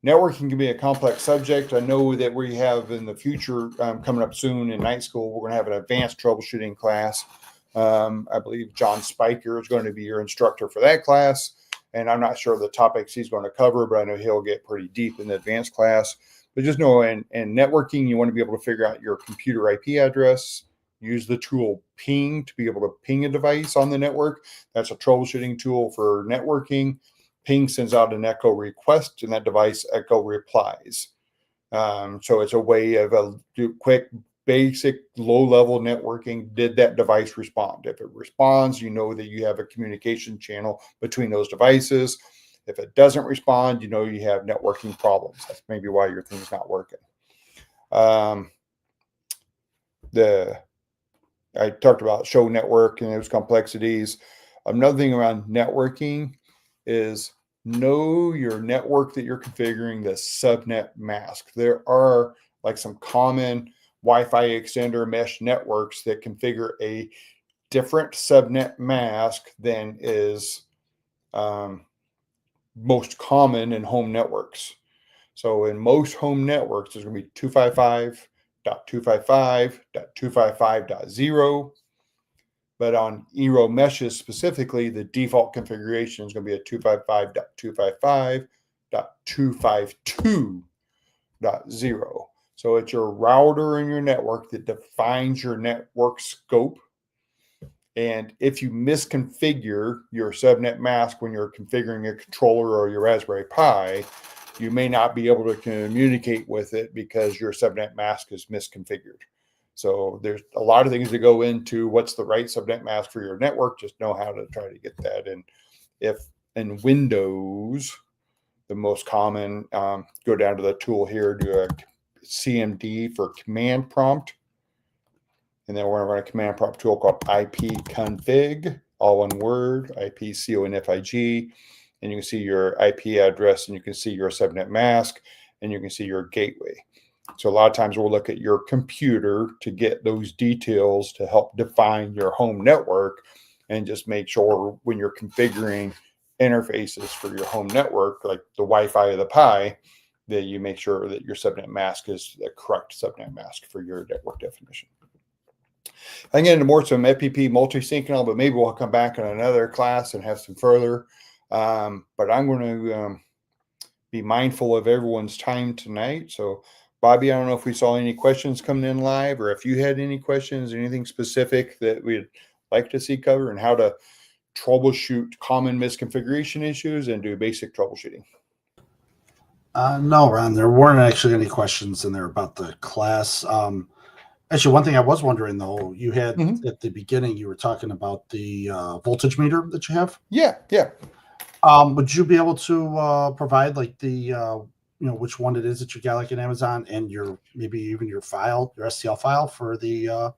Networking can be a complex subject. I know that we have in the future coming up soon in night school, we're going to have an advanced troubleshooting class. I believe John Spiker is going to be your instructor for that class. And I'm not sure the topics he's going to cover, but I know he'll get pretty deep in the advanced class. But just know in networking, you want to be able to figure out your computer IP address. Use the tool ping to be able to ping a device on the network. That's a troubleshooting tool for networking. Ping sends out an echo request and that device echo replies. So it's a way of a quick, basic, low-level networking. Did that device respond? If it responds, you know that you have a communication channel between those devices. If it doesn't respond, you know you have networking problems. That's maybe why your thing's not working. I talked about show network and those complexities. Another thing around networking is know your network that you're configuring, the subnet mask. There are like some common Wi-Fi extender mesh networks that configure a different subnet mask than is most common in home networks. So in most home networks, there's going to be 255.255.255.0. But on Eero meshes specifically, the default configuration is going to be a 255.255.252.0. So it's your router in your network that defines your network scope. And if you misconfigure your subnet mask when you're configuring a controller or your Raspberry Pi, you may not be able to communicate with it because your subnet mask is misconfigured. So there's a lot of things that go into what's the right subnet mask for your network. Just know how to try to get that. And if in Windows, the most common, go down to the tool here, do a CMD for command prompt. And then we're going to run a command prompt tool called ipconfig, all one word, ipconfig. And you can see your IP address and you can see your subnet mask and you can see your gateway. So a lot of times we'll look at your computer to get those details to help define your home network and just make sure when you're configuring interfaces for your home network, like the Wi-Fi of the Pi, that you make sure that your subnet mask is the correct subnet mask for your network definition. I can get into more some FPP multi-sync and all, but maybe we'll come back in another class and have some further. But I'm going to be mindful of everyone's time tonight. So Bobby, I don't know if we saw any questions coming in live or if you had any questions, anything specific that we'd like to see cover and how to troubleshoot common misconfiguration issues and do basic troubleshooting. No, Ron, there weren't actually any questions in there about the class. Actually, one thing I was wondering, though, you had at the beginning, you were talking about the voltage meter that you have. Yeah. Would you be able to provide like the which one it is that you got like in Amazon and your maybe even your file, your STL file for the so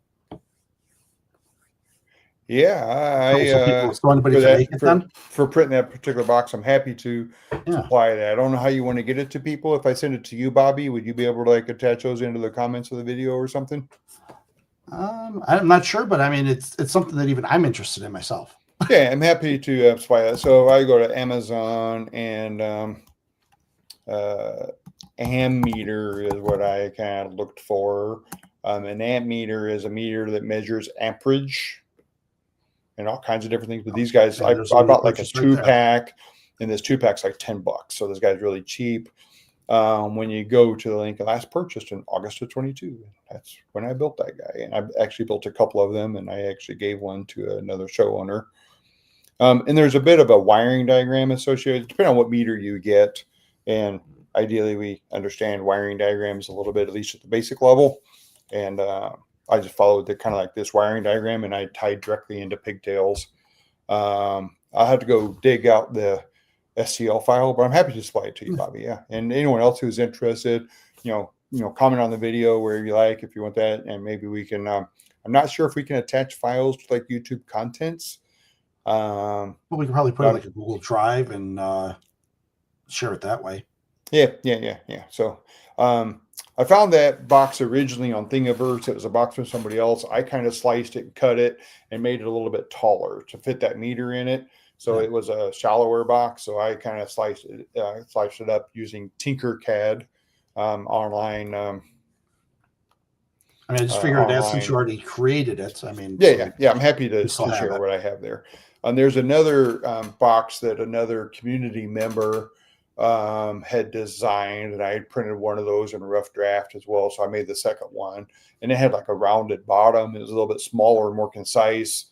anybody can make it then? For printing that particular box, I'm happy to supply that. I don't know how you want to get it to people. If I send it to you, Bobby, would you be able to like attach those into the comments of the video or something? I'm not sure, but I mean it's something that even I'm interested in myself. Yeah, I'm happy to supply that. So if I go to Amazon and ammeter is what I kind of looked for. An ammeter is a meter that measures amperage and all kinds of different things. But these guys, I bought like a 2-pack, and this 2-pack's like $10. So this guy's really cheap. When you go to the link, last purchased in August of 22. That's when I built that guy. And I actually built a couple of them, and I actually gave one to another show owner. And there's a bit of a wiring diagram associated, depending on what meter you get. And ideally, we understand wiring diagrams a little bit, at least at the basic level. And I just followed the kind of like this wiring diagram, and I tied directly into pigtails. I'll have to go dig out the STL file, but I'm happy to display it to you, Bobby. Yeah. And anyone else who's interested, comment on the video wherever you like, if you want that. And maybe we can, I'm not sure if we can attach files to like YouTube contents. Well, we can probably put it like a Google Drive and share it that way. Yeah. So I found that box originally on Thingiverse. It was a box from somebody else. I kind of sliced it and cut it and made it a little bit taller to fit that meter in it. So it was a shallower box. So I kind of sliced it up using Tinkercad online. I just figured that since you already created it. Yeah. I'm happy to share what I have there. There's another box that another community member had designed, and I had printed one of those in a rough draft as well. So I made the second one, and it had like a rounded bottom. It was a little bit smaller, more concise,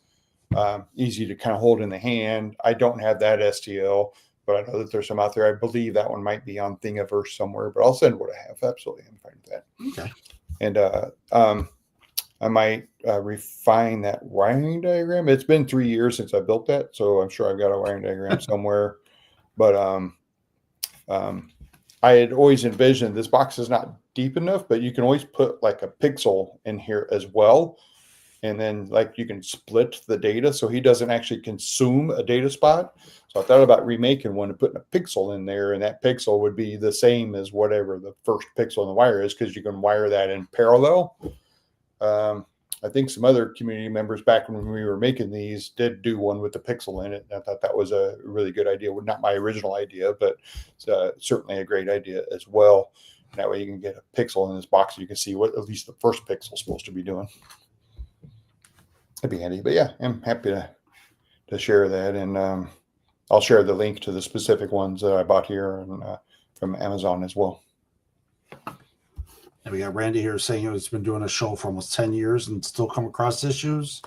easy to kind of hold in the hand. I don't have that STL, but I know that there's some out there. I believe that one might be on Thingiverse somewhere, but I'll send what I have. Absolutely. I'm fine with that. Okay. And I might refine that wiring diagram. It's been 3 years since I built that, so I'm sure I've got a wiring diagram somewhere. But I had always envisioned this box is not deep enough, but you can always put like a pixel in here as well. And then like you can split the data so he doesn't actually consume a data spot. So I thought about remaking one and putting a pixel in there, and that pixel would be the same as whatever the first pixel in the wire is, because you can wire that in parallel. I think some other community members back when we were making these did do one with the pixel in it. And I thought that was a really good idea. Well, not my original idea, but it's certainly a great idea as well. And that way you can get a pixel in this box and you can see what at least the first pixel is supposed to be doing. That'd be handy. But yeah, I'm happy to share that. And I'll share the link to the specific ones that I bought here and from Amazon as well. And we got Randy here saying he's been doing a show for almost 10 years and still come across issues.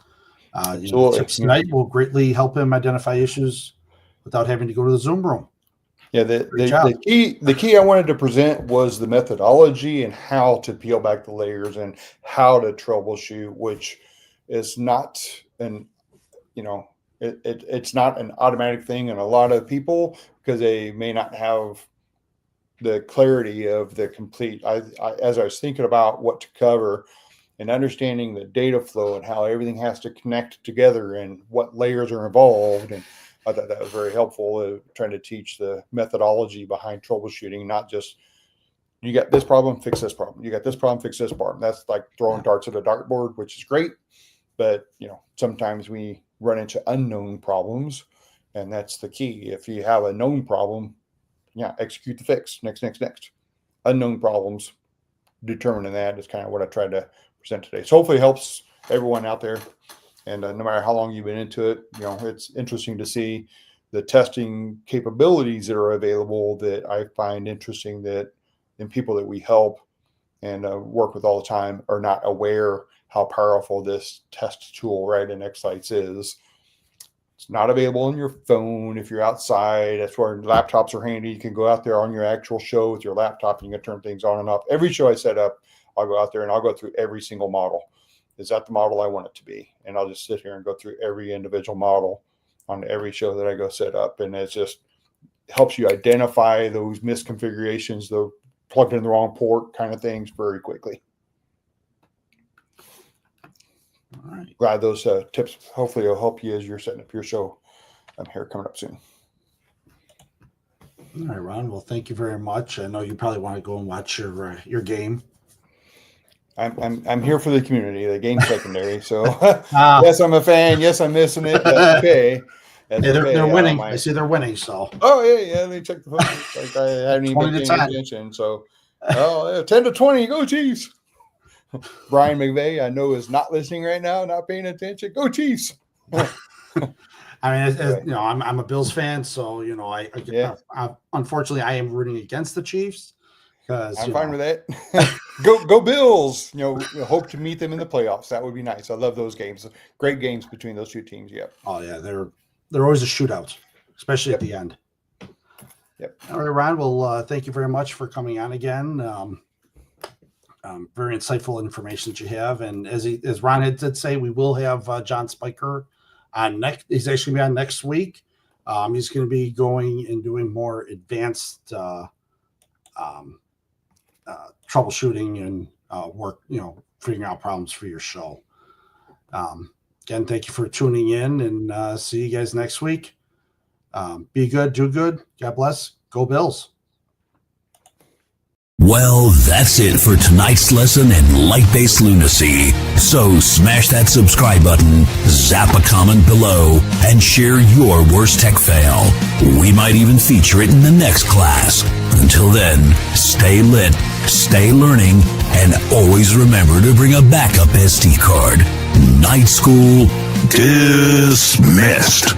Tips tonight will greatly help him identify issues without having to go to the Zoom room. Yeah, the key I wanted to present was the methodology and how to peel back the layers and how to troubleshoot, which is not it's not an automatic thing in a lot of people because they may not have the clarity of the complete. As I was thinking about what to cover and understanding the data flow and how everything has to connect together and what layers are involved, and I thought that was very helpful trying to teach the methodology behind troubleshooting, not just you got this problem, fix this problem. You got this problem, fix this problem. That's like throwing darts at a dartboard, which is great. But, sometimes we run into unknown problems, and that's the key. If you have a known problem, execute the fix. Next. Unknown problems, determining that is kind of what I tried to present today. So hopefully it helps everyone out there. And no matter how long you've been into it, it's interesting to see the testing capabilities that are available that I find interesting that in people that we help and work with all the time are not aware how powerful this test tool right in xLights is. It's not available on your phone if you're outside. That's where laptops are handy. You can go out there on your actual show with your laptop and you can turn things on and off. Every show I set up, I'll go out there and I'll go through every single model. Is that the model I want it to be? And I'll just sit here and go through every individual model on every show that I go set up. And it just helps you identify those misconfigurations, the plugged in the wrong port kind of things very quickly. All right. Glad those tips hopefully will help you as you're setting up your show. I'm here coming up soon. All right, Ron. Well, thank you very much. I know you probably want to go and watch your game. I'm here for the community. The game's secondary. So yes, I'm a fan. Yes, I'm missing it. That's okay. They're winning. I see they're winning. So yeah. Let me check the phone. Like I haven't even been paying attention. So Oh, yeah, 10 to 20. Go Chiefs. Brian McVeigh, I know, is not listening right now, not paying attention. Go Chiefs. I mean, you know, I'm a Bills fan, so you know, I unfortunately I am rooting against the Chiefs because I'm fine with that. Go Bills! You know, hope to meet them in the playoffs. That would be nice. I love those games. Great games between those two teams. Yep. Oh yeah, they're always a shootout, especially at the end. Yep. All right, Ron. Well, thank you very much for coming on again. Very insightful information that you have, and as Ron did say, we will have John Spiker on next. He's actually going to be on next week. He's going to be going and doing more advanced troubleshooting and work, you know, figuring out problems for your show. Again, thank you for tuning in, and see you guys next week. Be good, do good. God bless. Go Bills. Well, that's it for tonight's lesson in light-based lunacy. So smash that subscribe button, zap a comment below, and share your worst tech fail. We might even feature it in the next class. Until then, stay lit, stay learning, and always remember to bring a backup SD card. Night School dismissed.